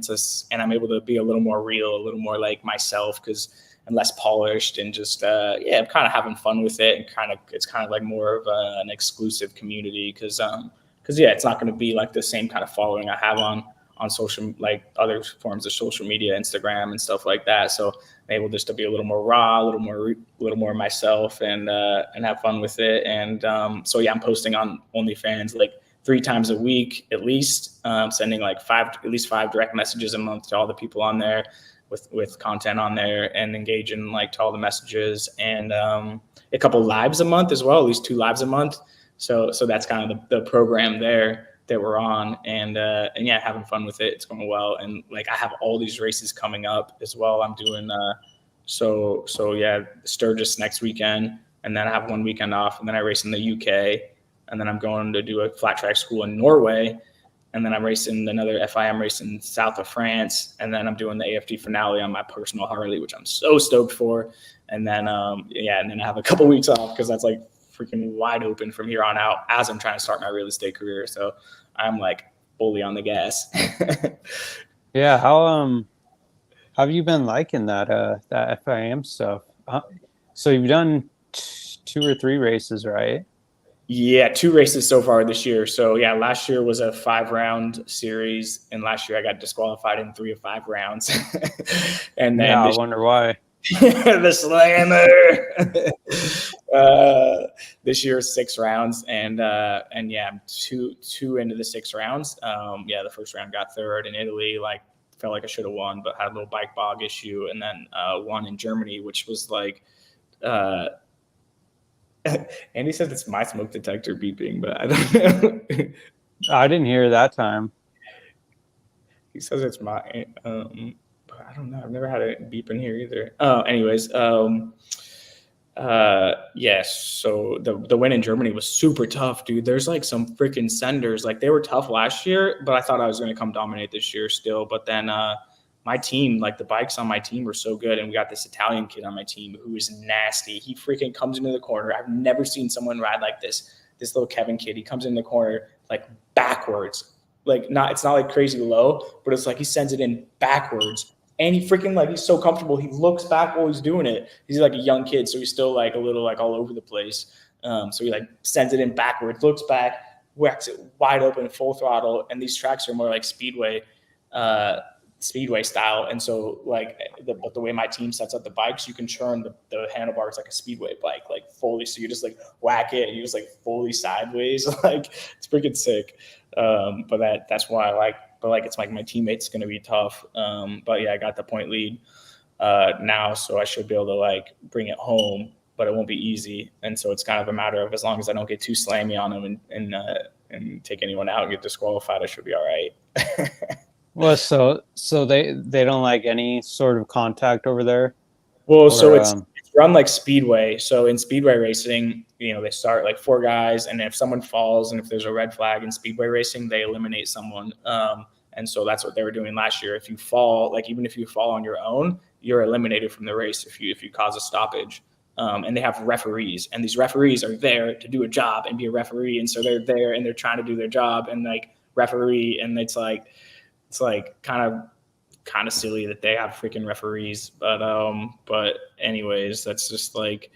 I'm able to be a little more real, a little more like myself because and less polished and just yeah, I'm kind of having fun with it and it's kind of like more of an exclusive community because yeah, it's not going to be like the same kind of following I have on social, like other forms of social media, Instagram and stuff like that. So I'm able just to be a little more raw, a little more myself and have fun with it. And so yeah, I'm posting on OnlyFans like 3 times a week at least, sending like at least 5 direct messages a month to all the people on there with content on there and engaging like to all the messages and a couple lives a month as well, at least 2 lives a month. So that's kind of the program there that we're on and yeah, having fun with it. It's going well. And like, I have all these races coming up as well. I'm doing, so yeah, Sturgis next weekend. And then I have 1 weekend off and then I race in the UK and then I'm going to do a flat track school in Norway. And then I'm racing another FIM race in south of France. And then I'm doing the AFD finale on my personal Harley, which I'm so stoked for. And then, yeah, and then I have a couple weeks off because that's like freaking wide open from here on out as I'm trying to start my real estate career. So I'm like fully on the gas. Yeah, how have you been liking that FIM stuff? So you've done 2 or 3 races, right? Yeah, 2 races so far this year. So yeah, last year was a 5-round series, and last year I got disqualified in 3 of 5 rounds. And then Yeah, I wonder why. the slammer. This year 6 rounds, and yeah, I'm two into the 6 rounds. Yeah, the first round got third in Italy. Like, felt like I should have won, but had a little bike bog issue, and then won in Germany, which was like. Andy says it's my smoke detector beeping, but I don't know. I didn't hear that time. He says it's my, but I don't know. I've never had a beep in here either. Anyways, yes. So the win in Germany was super tough, dude. There's like some freaking senders. Like, they were tough last year, but I thought I was going to come dominate this year still. But then my team, like the bikes on my team were so good, and we got this Italian kid on my team who is nasty. He freaking comes into the corner. I've never seen someone ride like this. This little Kevin kid, he comes in the corner like backwards. Like, it's not like crazy low, but it's like he sends it in backwards. And he freaking, like, he's so comfortable. He looks back while he's doing it. He's like a young kid, so he's still like a little like all over the place. So he like sends it in backwards, looks back, whacks it wide open, full throttle. And these tracks are more like speedway style. And so like the way my team sets up the bikes, you can turn the handlebars like a speedway bike, like fully. So you just like whack it and you just like fully sideways. Like, it's freaking sick. But that's why I like, but like, it's like my teammate's going to be tough. But yeah, I got the point lead now, so I should be able to like bring it home, but it won't be easy. And so it's kind of a matter of, as long as I don't get too slammy on them and take anyone out and get disqualified, I should be all right. Well, so they don't like any sort of contact over there. Well, so it's run like speedway. So in speedway racing, they start like 4 guys, and if someone falls, and if there's a red flag in speedway racing, they eliminate someone. And so that's what they were doing last year. If you fall, like even if you fall on your own, you're eliminated from the race if you cause a stoppage. And they have referees, and these referees are there to do a job and be a referee. And so they're there and they're trying to do their job and like referee. And it's like kind of silly that they have freaking referees, but anyways, that's just like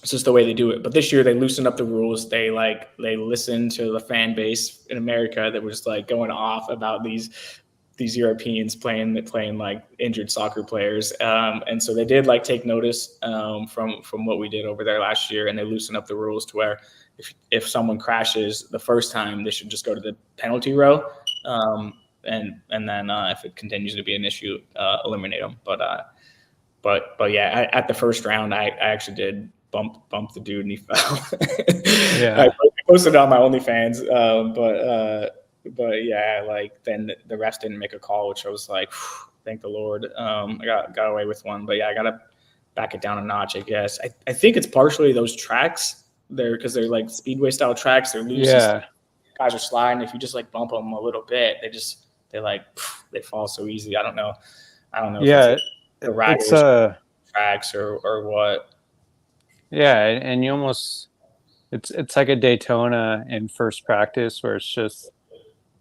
it's just the way they do it. But this year they loosened up the rules. They listened to the fan base in America that was like going off about these Europeans playing like injured soccer players, and so they did like take notice from what we did over there last year, and they loosened up the rules to where if someone crashes the first time, they should just go to the penalty row. And then if it continues to be an issue, eliminate them. But yeah, at the first round, I actually did bump the dude and he fell. Yeah. I posted it on my OnlyFans, but yeah, like then the refs didn't make a call, which I was like, thank the Lord. I got away with one, but yeah, I gotta back it down a notch, I guess. I think it's partially those tracks there, because they're like speedway style tracks. They're loose. Yeah. Guys are sliding. If you just like bump them a little bit, they fall so easy. I don't know. Yeah, if it's the riders tracks or what. Yeah, and you almost it's like a Daytona in first practice where it's just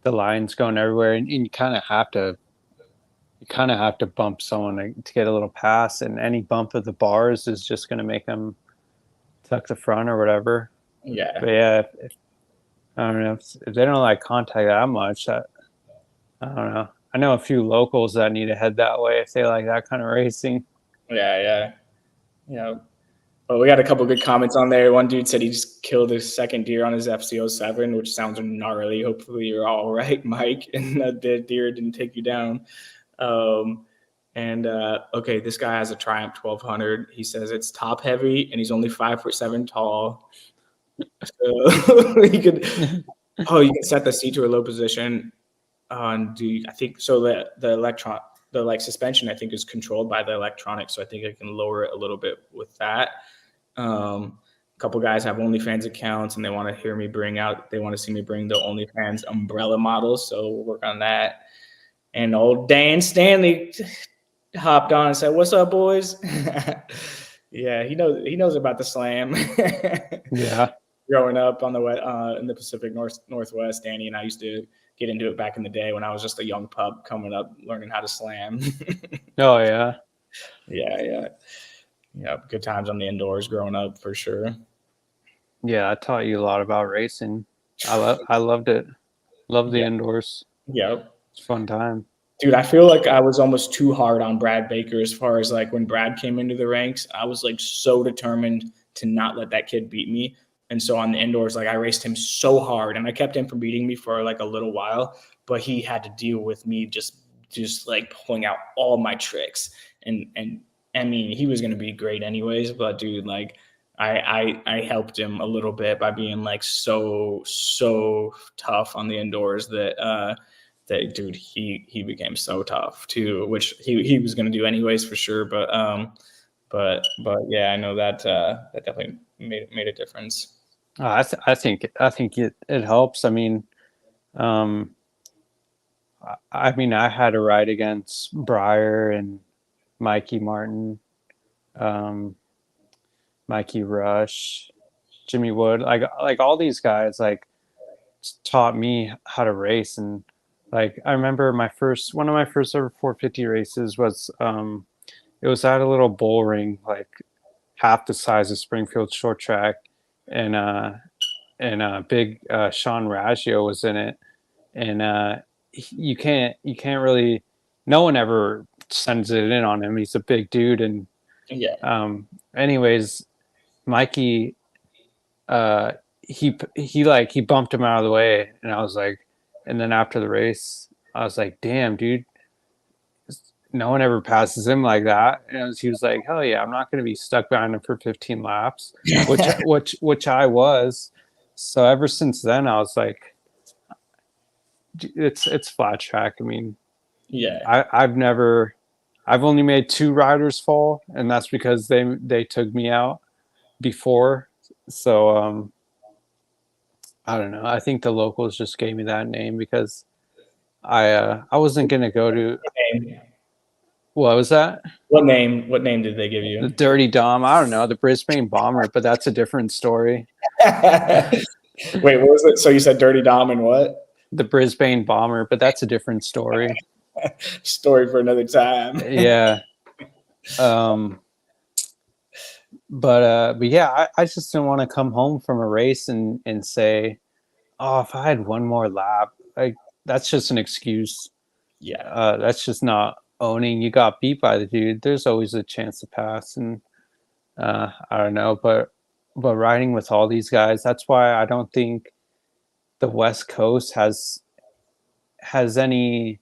the lines going everywhere, and you kind of have to bump someone to get a little pass, and any bump of the bars is just going to make them tuck the front or whatever. Yeah. But yeah, if I don't know if they don't like contact that much. I don't know. I know a few locals that need to head that way if they like that kind of racing. Yeah. Well, we got a couple good comments on there. One dude said he just killed his second deer on his FCO7, which sounds gnarly. Hopefully you're all right, Mike, and the deer didn't take you down. Okay, this guy has a Triumph 1200. He says it's top heavy and he's only 5'7" tall. So you can set the seat to a low position. I think so. The suspension, I think, is controlled by the electronics, so I think I can lower it a little bit with that. A couple guys have OnlyFans accounts, and they want to see me bring the OnlyFans umbrella model, so we'll work on that. And old Dan Stanley hopped on and said, "What's up, boys?" Yeah, he knows about the slam. Yeah. Growing up in the Pacific Northwest, Danny and I used to get into it back in the day when I was just a young pup coming up, learning how to slam. Oh yeah. Yeah. Good times on the indoors growing up for sure. Yeah, I taught you a lot about racing. I loved it. Loved the Yeah. indoors. Yep. It's a fun time. Dude, I feel like I was almost too hard on Brad Baker as far as like when Brad came into the ranks. I was like so determined to not let that kid beat me. And so on the indoors, like I raced him so hard and I kept him from beating me for like a little while, but he had to deal with me just like pulling out all my tricks. And I mean, he was gonna be great anyways, but dude, like I helped him a little bit by being like so tough on the indoors that dude he became so tough too, which he was going to do anyways for sure. But yeah, I know that that definitely made a difference. I think it helps. I mean, um, I had a ride against Breyer and Mikey Martin, um, Mikey Rush, Jimmy Wood, like all these guys like taught me how to race. And like I remember one of my first ever 450 races was it was at a little bull ring, like half the size of Springfield Short Track, and big Sean Raggio was in it, and you can't really, no one ever sends it in on him. He's a big dude, and Yeah, anyways, Mikey, he bumped him out of the way, and I was like, and then after the race, I was like, damn, dude, no one ever passes him like that. And he was like, hell yeah, I'm not going to be stuck behind him for 15 laps, which I was. So ever since then, I was like, it's flat track. I mean, yeah, I've only made 2 riders fall, and that's because they took me out before. So I don't know. I think the locals just gave me that name because I wasn't gonna go to, name? what was that? What name did they give The you? Dirty Dom. I don't know, the Brisbane Bomber, but that's a different story. Wait, what was it? So you said Dirty Dom and what? The Brisbane Bomber, but that's a different story. Story for another time. Yeah. Um, but yeah, I just didn't want to come home from a race and say, oh, if I had one more lap, like that's just an excuse. Yeah, That's just not owning you got beat by the dude. There's always a chance to pass, and I don't know, but riding with all these guys, that's why I don't think the West Coast has any.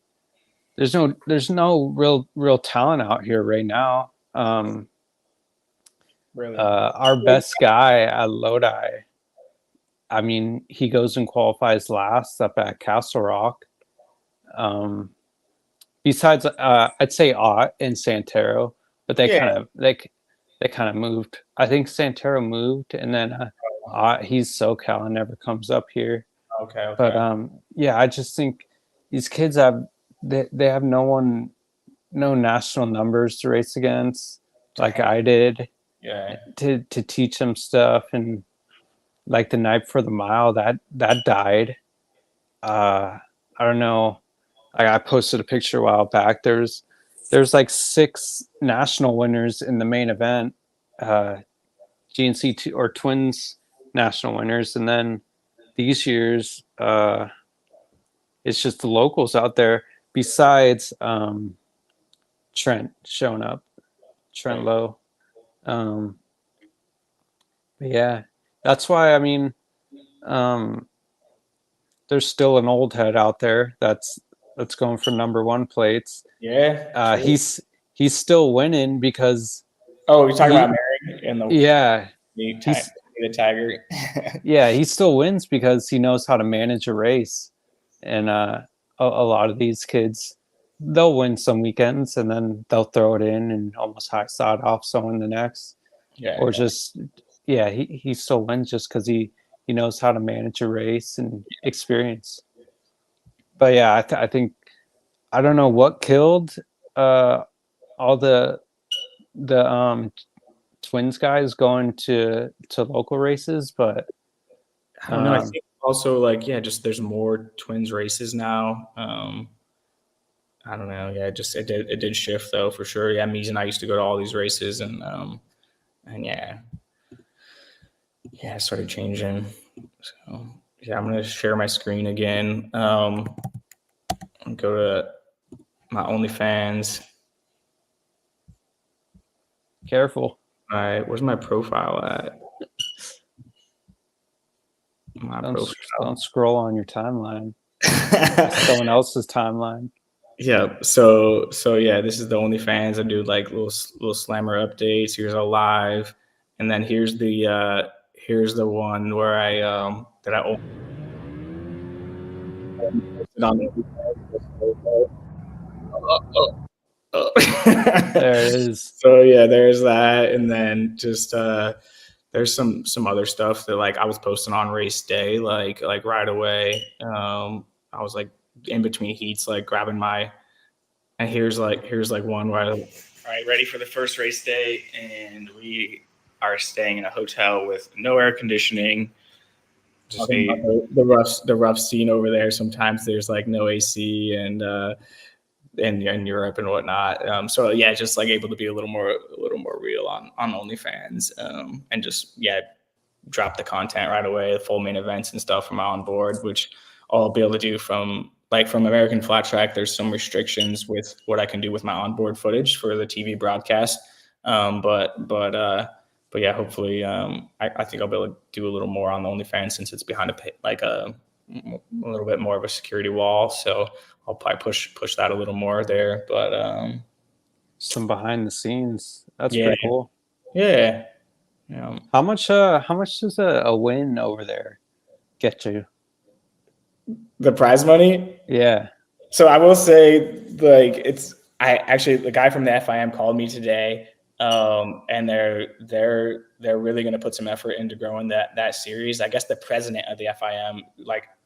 There's no real talent out here right now. really. Our best guy at Lodi, I mean, he goes and qualifies last up at Castle Rock. Um, Besides, I'd say Ott and Santero, but Yeah. they kind of moved. I think Santero moved, and then Ott, he's SoCal and never comes up here. Okay. But Okay. yeah, I just think these kids have they have no national numbers to race against like Dang. I did Yeah. to teach them stuff. And like the night for the mile, that died. I don't know. I posted a picture a while back. There's like 6 national winners in the main event, GNC or Twins national winners, and then these years it's just the locals out there. Besides Trent showing up, Trent Right. Lowe. Um, but yeah, that's why I mean, um, there's still an old head out there that's going for #1 plates. Yeah. True. He's still winning because Oh, you're talking about he Mary and yeah the he's the tiger. yeah he still wins because he knows how to manage a race. And a lot of these kids, they'll win some weekends and then they'll throw it in and almost high side off someone the next, Yeah. or Yeah. just yeah he still wins just because he knows how to manage a race and experience. But yeah, I think I don't know what killed uh, all the twins guys going to local races, but I don't know. I um, think also like yeah, just there's more twins races now. I don't know. Yeah, it did shift though for sure. Yeah, Mies and I used to go to all these races and yeah, Yeah, I started changing. So yeah, I'm gonna share my screen again. Go to my OnlyFans. Careful. All right, where's my profile at? My profile. Don't scroll on your timeline. Someone else's timeline. Yeah. So yeah, this is the OnlyFans. I do like little slammer updates. Here's a live, and then here's the one where I that I posted on the There it is. So yeah, there's that, and then just there's some other stuff that like I was posting on race day, like right away. I was like in between heats, like grabbing my, and here's like one where all right, ready for the first race day, and we are staying in a hotel with no air conditioning. Just the rough scene over there. Sometimes there's like no AC and in Europe and whatnot. So yeah, just like able to be a little more real on OnlyFans, and just drop the content right away, the full main events and stuff from on board, which I'll be able to do from American Flat Track. There's some restrictions with what I can do with my onboard footage for the TV broadcast. But yeah, hopefully, I think I'll be able to do a little more on the OnlyFans since it's behind a little bit more of a security wall. So I'll probably push that a little more there. But some behind the scenes. That's yeah, pretty cool. Yeah. How much does a win over there get you? The prize money? Yeah. So I will say, like, the guy from the FIM called me today, and they're really going to put some effort into growing that series. I guess the president of the FIM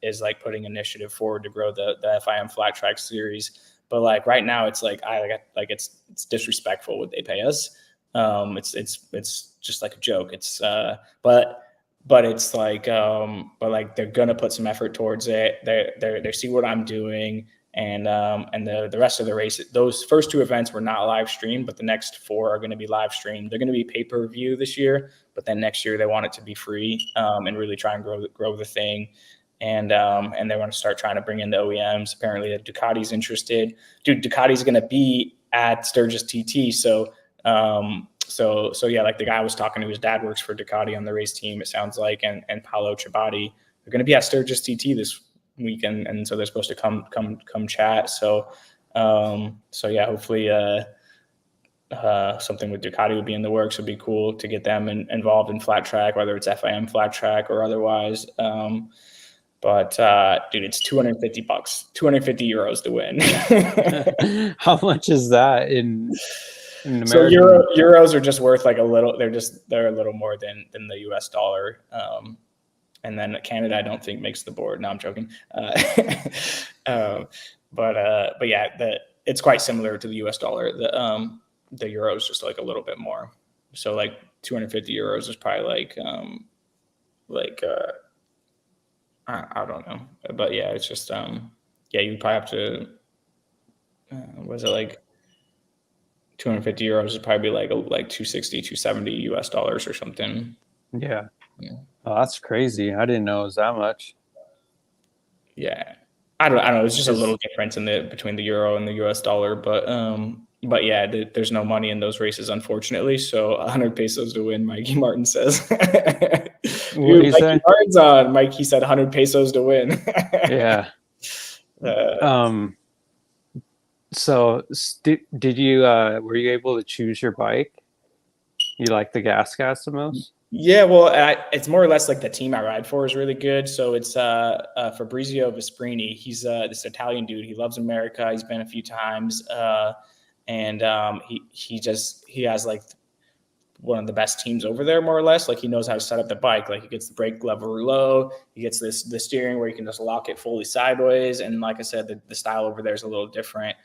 is putting initiative forward to grow the FIM flat track series. But like right now, it's like it's disrespectful what they pay us. It's just like a joke. It's but it's like they're gonna put some effort towards it. They see what I'm doing, and the rest of the race. Those first two events were not live streamed, but the next four are going to be live streamed. They're going to be pay-per-view this year, but then next year they want it to be free, and really try and grow the thing. And they want to start trying to bring in the OEMs. Apparently, Ducati's interested. Dude, Ducati's going to be at Sturgis TT, so. So yeah, like the guy I was talking to, his dad works for Ducati on the race team, it sounds like, and Paolo Ciabatti. They're going to be at Sturgis TT this weekend, and so they're supposed to come chat. So yeah, hopefully something with Ducati would be in the works. Would be cool to get them involved in flat track, whether it's FIM flat track or otherwise. But dude, it's $250, 250 euros to win. How much is that in American? So euros are just worth like a little. They're a little more than the US dollar. And then Canada, I don't think makes the board. No, I'm joking. But yeah, it's quite similar to the US dollar. The euro is just like a little bit more. So like 250 euros is probably I don't know. But yeah, it's just yeah, you probably have to. Was it like 250 euros is probably like 260, 270 US dollars or something. Yeah. Oh, that's crazy. I didn't know it was that much. Yeah. I don't know. It's just a little difference between the euro and the US dollar, but yeah, there's no money in those races, unfortunately. So 100 pesos to win, Mikey Martin says. What do you say? Martin's on. Mikey said 100 pesos to win. Yeah. So did you were you able to choose your bike? You like the gas the most? Yeah, well, it's more or less like the team I ride for is really good. So it's Fabrizio Vesprini. He's this Italian dude. He loves America. He's been a few times, and he has like one of the best teams over there, more or less. Like he knows how to set up the bike. Like he gets the brake lever low. He gets the steering where you can just lock it fully sideways. And like I said, the style over there is a little different.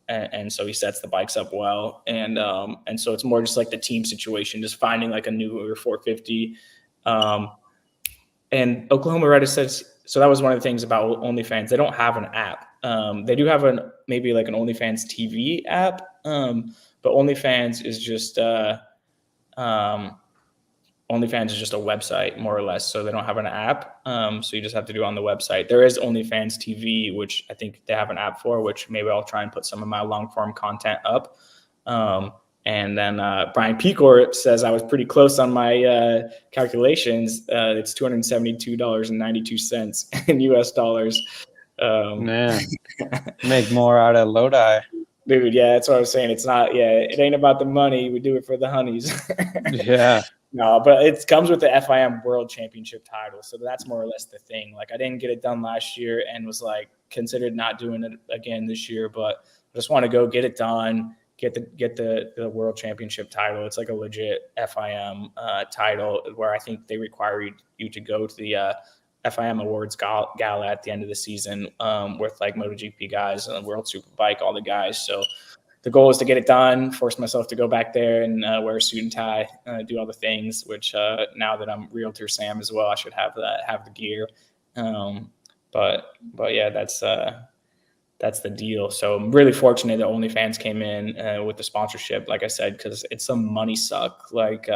And so he sets the bikes up well, and so it's more just like the team situation, just finding like a newer 450. And Oklahoma Reddit says so. That was one of the things about OnlyFans. They don't have an app. They do have maybe like an OnlyFans TV app, but OnlyFans is just OnlyFans is just a website, more or less. So they don't have an app. So you just have to do it on the website. There is OnlyFans TV, which I think they have an app for, which maybe I'll try and put some of my long form content up. And then Brian Pecor says I was pretty close on my calculations. It's $272.92 in US dollars. Man, make more out of Lodi. Dude, yeah, that's what I was saying. It's not, it ain't about the money. We do it for the honeys. Yeah. No, but it comes with the FIM World Championship title. So that's more or less the thing. Like, I didn't get it done last year and was like considered not doing it again this year, but I just want to go get it done, get the World Championship title. It's like a legit FIM title where I think they require you to go to the FIM Awards Gala at the end of the season with like MotoGP guys and World Superbike, all the guys. So the goal is to get it done, force myself to go back there and wear a suit and tie, do all the things, which now that I'm Realtor Sam as well, I should have the gear. But yeah, that's the deal. So I'm really fortunate that OnlyFans came in with the sponsorship, like I said, because it's some money suck. Like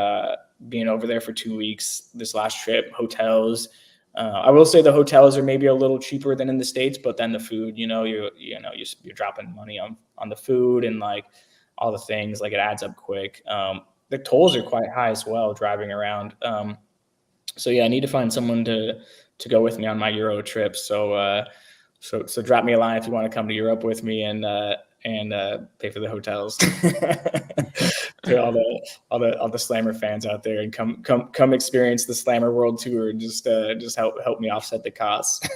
being over there for 2 weeks, this last trip, hotels. I will say the hotels are maybe a little cheaper than in the States, but then the food, you're dropping money on the food and like all the things, like it adds up quick. The tolls are quite high as well, driving around. So yeah, I need to find someone to go with me on my Euro trip. So drop me a line if you want to come to Europe with me and pay for the hotels. To all the Slammer fans out there, and come experience the Slammer World Tour. Just help me offset the costs.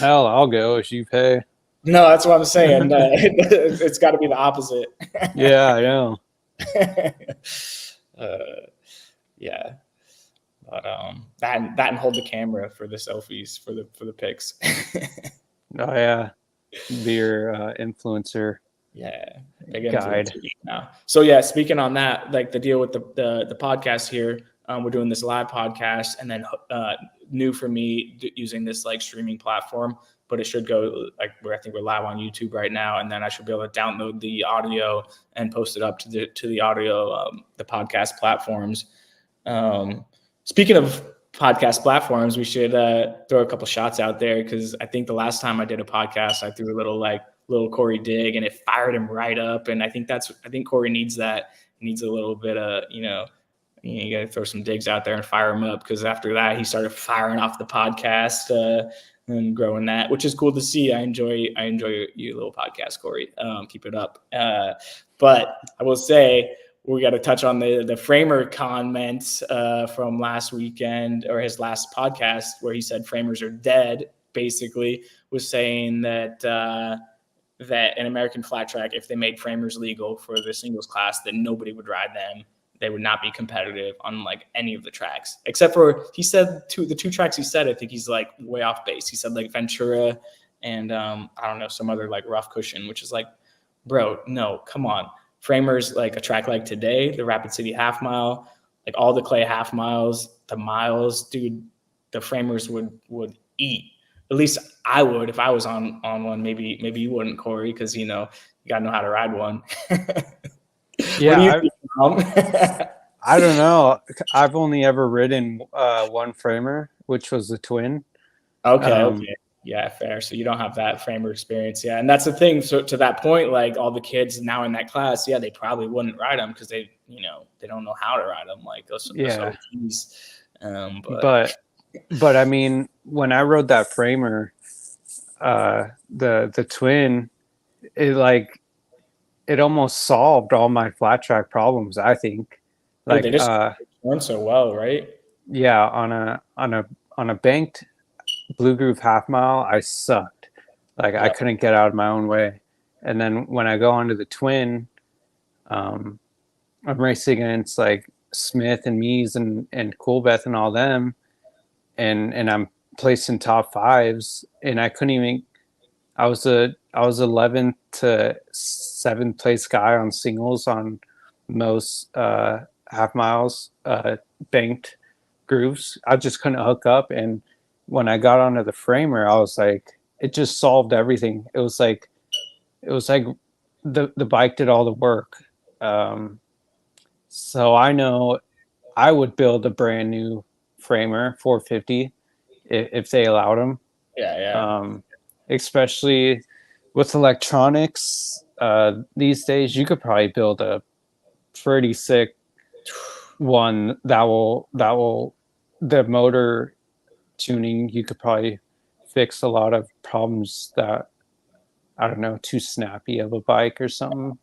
Hell, I'll go if you pay. No, that's what I'm saying. It's got to be the opposite. Yeah, I know. Yeah, but that and hold the camera for the selfies for the pics. Oh yeah, be your influencer. Yeah, big guide. Now. So yeah, speaking on that, like the deal with the podcast here, we're doing this live podcast, and then new for me using this like streaming platform, but it should go like I think we're live on YouTube right now, and then I should be able to download the audio and post it up to the audio the podcast platforms. Speaking of podcast platforms, we should throw a couple shots out there, because I think the last time I did a podcast, I threw a little Corey dig, and it fired him right up. And I think Corey needs that. He needs a little bit of, you got to throw some digs out there and fire him up, because after that, he started firing off the podcast and growing that, which is cool to see. I enjoy your little podcast, Corey. Keep it up. But I will say, we got to touch on the Framer comments from last weekend, or his last podcast, where he said framers are dead. Basically, was saying that an American flat track, if they made framers legal for the singles class, then nobody would ride them. They would not be competitive on like any of the tracks, except for, he said the two tracks he said, I think he's like way off base. He said like Ventura and I don't know, some other like rough cushion, which is like, bro, no, come on. Framers, like a track like today, the Rapid City half mile, like all the clay half miles, the miles, dude, the framers would eat. At least I would if I was on one. Maybe you wouldn't, Corey, because you gotta know how to ride one. Yeah, I don't know. I've only ever ridden one framer, which was the twin. Okay. Yeah, fair. So you don't have that framer experience. Yeah. And that's the thing. So to that point, like all the kids now in that class, yeah, they probably wouldn't ride them because they don't know how to ride them. Like those OGs. But I mean, when I rode that framer, the twin, it almost solved all my flat track problems, I think. Like they just perform so well, right? Yeah, on a banked Blue Groove half mile, I sucked. Like I couldn't get out of my own way. And then when I go onto the twin, I'm racing against like Smith and Mees and Coolbeth and all them, and I'm placing top fives, and I couldn't even. I was 11th to 7th place guy on singles on most half miles banked grooves. I just couldn't hook up, and when I got onto the framer, I was like, it just solved everything. It was like the bike did all the work. So I know I would build a brand new framer 450 if they allowed them. Yeah. Especially with electronics these days, you could probably build a pretty sick one that will the motor tuning. You could probably fix a lot of problems that I don't know too snappy of a bike or something.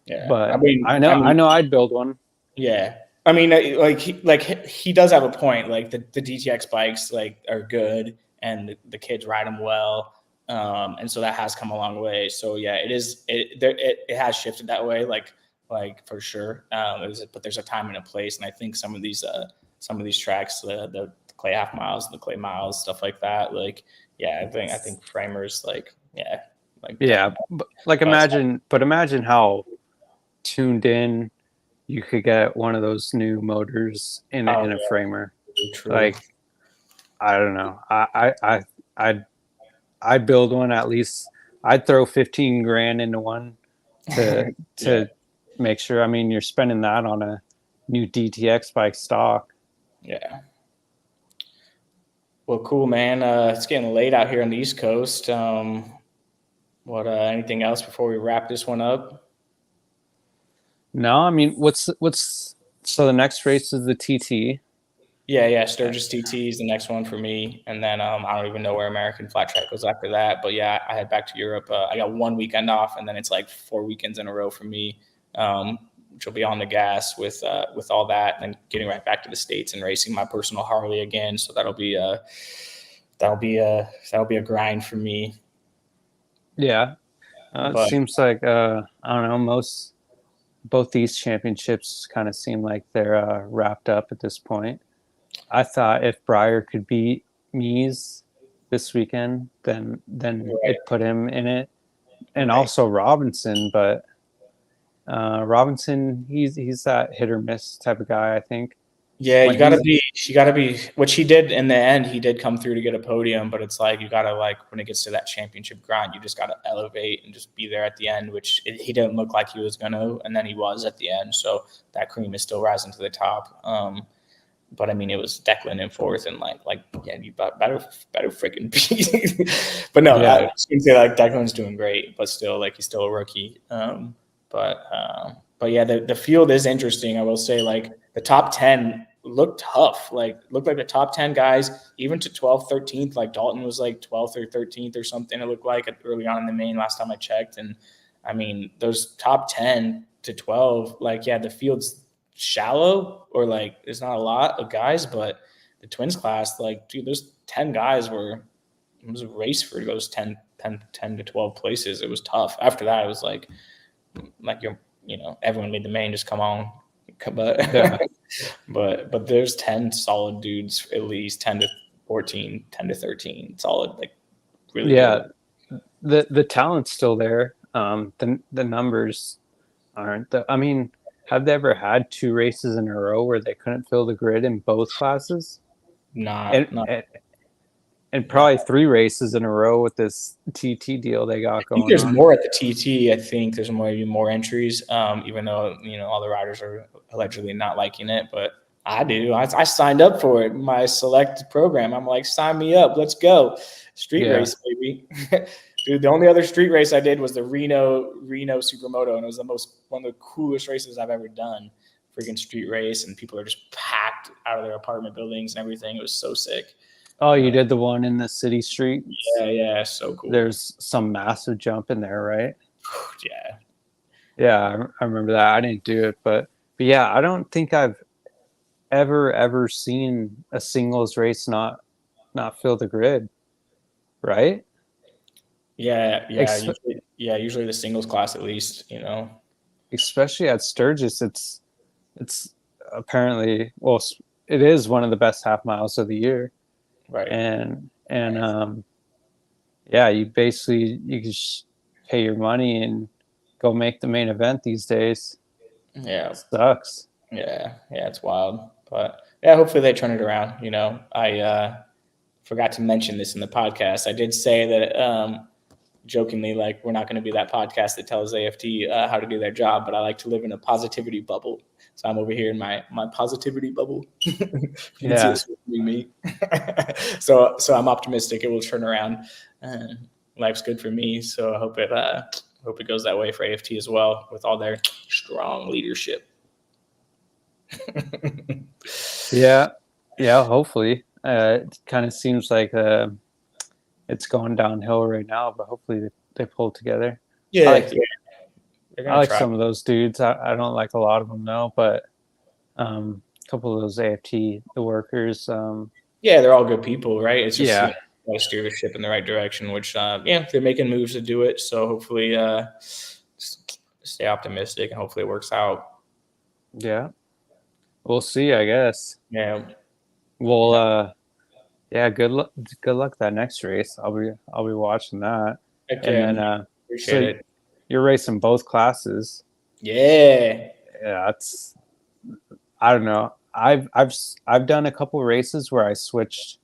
Yeah. But I know I'd build one. Yeah. I mean, he does have a point. Like the DTX bikes like are good, and the kids ride them well, and so that has come a long way. So yeah, it has shifted that way, like for sure. But there's a time and a place, and I think some of these tracks, the clay half miles, the clay miles, stuff like that. Like yeah, I think framers Yeah, like imagine how tuned in you could get one of those new motors in a framer. True. Like I don't know. I'd build one at least. I'd throw 15 grand into one to make sure. I mean, you're spending that on a new DTX bike stock. Yeah. Well, cool, man. It's getting late out here on the East Coast. Anything else before we wrap this one up? No, I mean, so the next race is the TT. Yeah. Sturgis TT is the next one for me, and then I don't even know where American Flat Track goes after that. But yeah, I head back to Europe. I got 1 weekend off, and then it's like 4 weekends in a row for me, which will be on the gas with all that, and getting right back to the States and racing my personal Harley again. So that'll be a grind for me. Yeah, it seems like I don't know. Both these championships kind of seem like they're wrapped up at this point. I thought if Breyer could beat Mies this weekend, then it put him in it, and also Robinson. But Robinson, he's that hit or miss type of guy, I think. Yeah, you gotta be, which he did in the end. He did come through to get a podium, but it's like you gotta, like, when it gets to that championship grind, you just gotta elevate and just be there at the end, which he didn't look like he was gonna, and then he was at the end. So that cream is still rising to the top. But I mean, it was Declan in fourth, and yeah, you better freaking be. But no, yeah. I was gonna say like Declan's doing great, but still, like, he's still a rookie. But yeah, the field is interesting. I will say, like, the top 10 looked tough. Looked like the top 10 guys, even to 12th, 13th. Like Dalton was like 12th or 13th or something. It looked like early on in the main last time I checked. And I mean, those top 10 to 12, like, yeah, the field's shallow, or like there's not a lot of guys, but the twins class, like, dude, those 10 guys it was a race for those 10 to 12 places. It was tough. After that, it was like everyone made the main, just come on. But yeah. but there's 10 solid dudes, at least 10 to 14, 10 to 13 solid, like, really good. The talent's still there. The numbers aren't. I mean, have they ever had 2 races in a row where they couldn't fill the grid in both classes? And probably 3 races in a row with this TT deal they got going on. There's more at the TT. I think there's more entries, even though, all the riders are allegedly not liking it. But I do. I signed up for it. My select program. I'm like, sign me up. Let's go. Street race, baby. Dude, the only other street race I did was the Reno Supermoto, and it was one of the coolest races I've ever done. Freaking street race, and people are just packed out of their apartment buildings and everything. It was so sick. Oh, you did the one in the city street? Yeah, so cool. There's some massive jump in there, right? Yeah. Yeah, I remember that. I didn't do it, but yeah, I don't think I've ever seen a singles race not fill the grid, right? Yeah. Usually the singles class, at least, Especially at Sturgis, it's apparently, well, it is one of the best half miles of the year. Right. And yeah, you can just pay your money and go make the main event these days. Yeah. It sucks. Yeah, it's wild. But yeah, hopefully they turn it around. I forgot to mention this in the podcast. I did say that jokingly, like, we're not going to be that podcast that tells AFT how to do their job, but I like to live in a positivity bubble. So I'm over here in my positivity bubble. You can see it swimming me. So I'm optimistic it will turn around. Life's good for me, so I hope it goes that way for AFT as well, with all their strong leadership. Yeah, hopefully. It kind of seems like it's going downhill right now, but hopefully they pull together. Yeah, I like some of those dudes. I don't like a lot of them though, but a couple of those AFT, the workers. Yeah, they're all good people, right? It's just, yeah, steer the ship in the right direction, which, they're making moves to do it. So hopefully, stay optimistic and hopefully it works out. Yeah. We'll see, I guess. Yeah. Well, yeah, good luck that next race. I'll be watching that. Okay, and then appreciate it. You're racing both classes. Yeah. Yeah, I don't know. I've done a couple races where I switched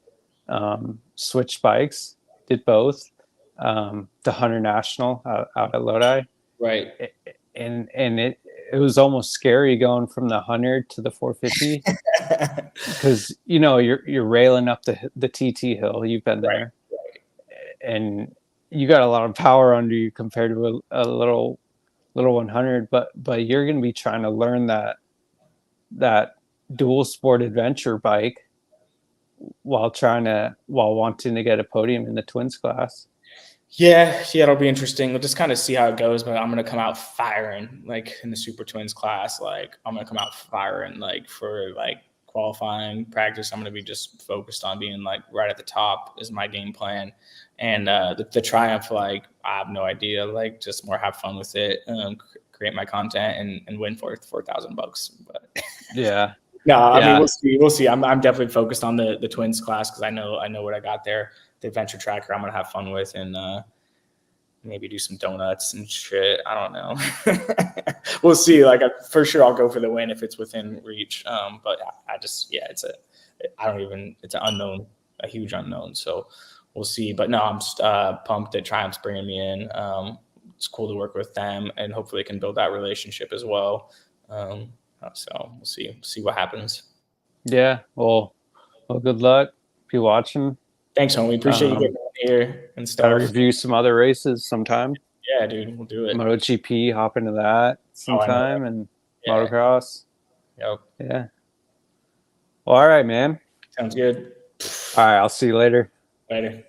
bikes, did both. The Hunter National out at Lodi. Right. And it was almost scary going from the 100 to the 450 because you're railing up the TT hill. You've been there, and you got a lot of power under you compared to a little 100. But you're going to be trying to learn that dual sport adventure bike while wanting to get a podium in the twins class. Yeah, it'll be interesting. We'll just kind of see how it goes, but I'm gonna come out firing, like in the Super Twins class. Like I'm gonna come out firing, like for like qualifying practice. I'm gonna be just focused on being like right at the top is my game plan. And the Triumph, like I have no idea. Like just more have fun with it, create my content, and win for $4,000. But yeah. No, I mean we'll see. I'm definitely focused on the twins class because I know what I got there. The adventure tracker I'm gonna have fun with, and maybe do some donuts and shit. I don't know. We'll see. Like for sure I'll go for the win if it's within reach. But I just it's an unknown, a huge unknown. So we'll see. But no, I'm just pumped that Triumph's bringing me in. It's cool to work with them, and hopefully it can build that relationship as well. So we'll see what happens. Yeah. Well, good luck. If you're watching. Thanks, homie. Appreciate you getting on here and stuff. Gotta review some other races sometime. Yeah, dude, we'll do it. MotoGP, hop into that sometime, and motocross. Yep. Yeah. Well, all right, man. Sounds good. All right, I'll see you later. Later.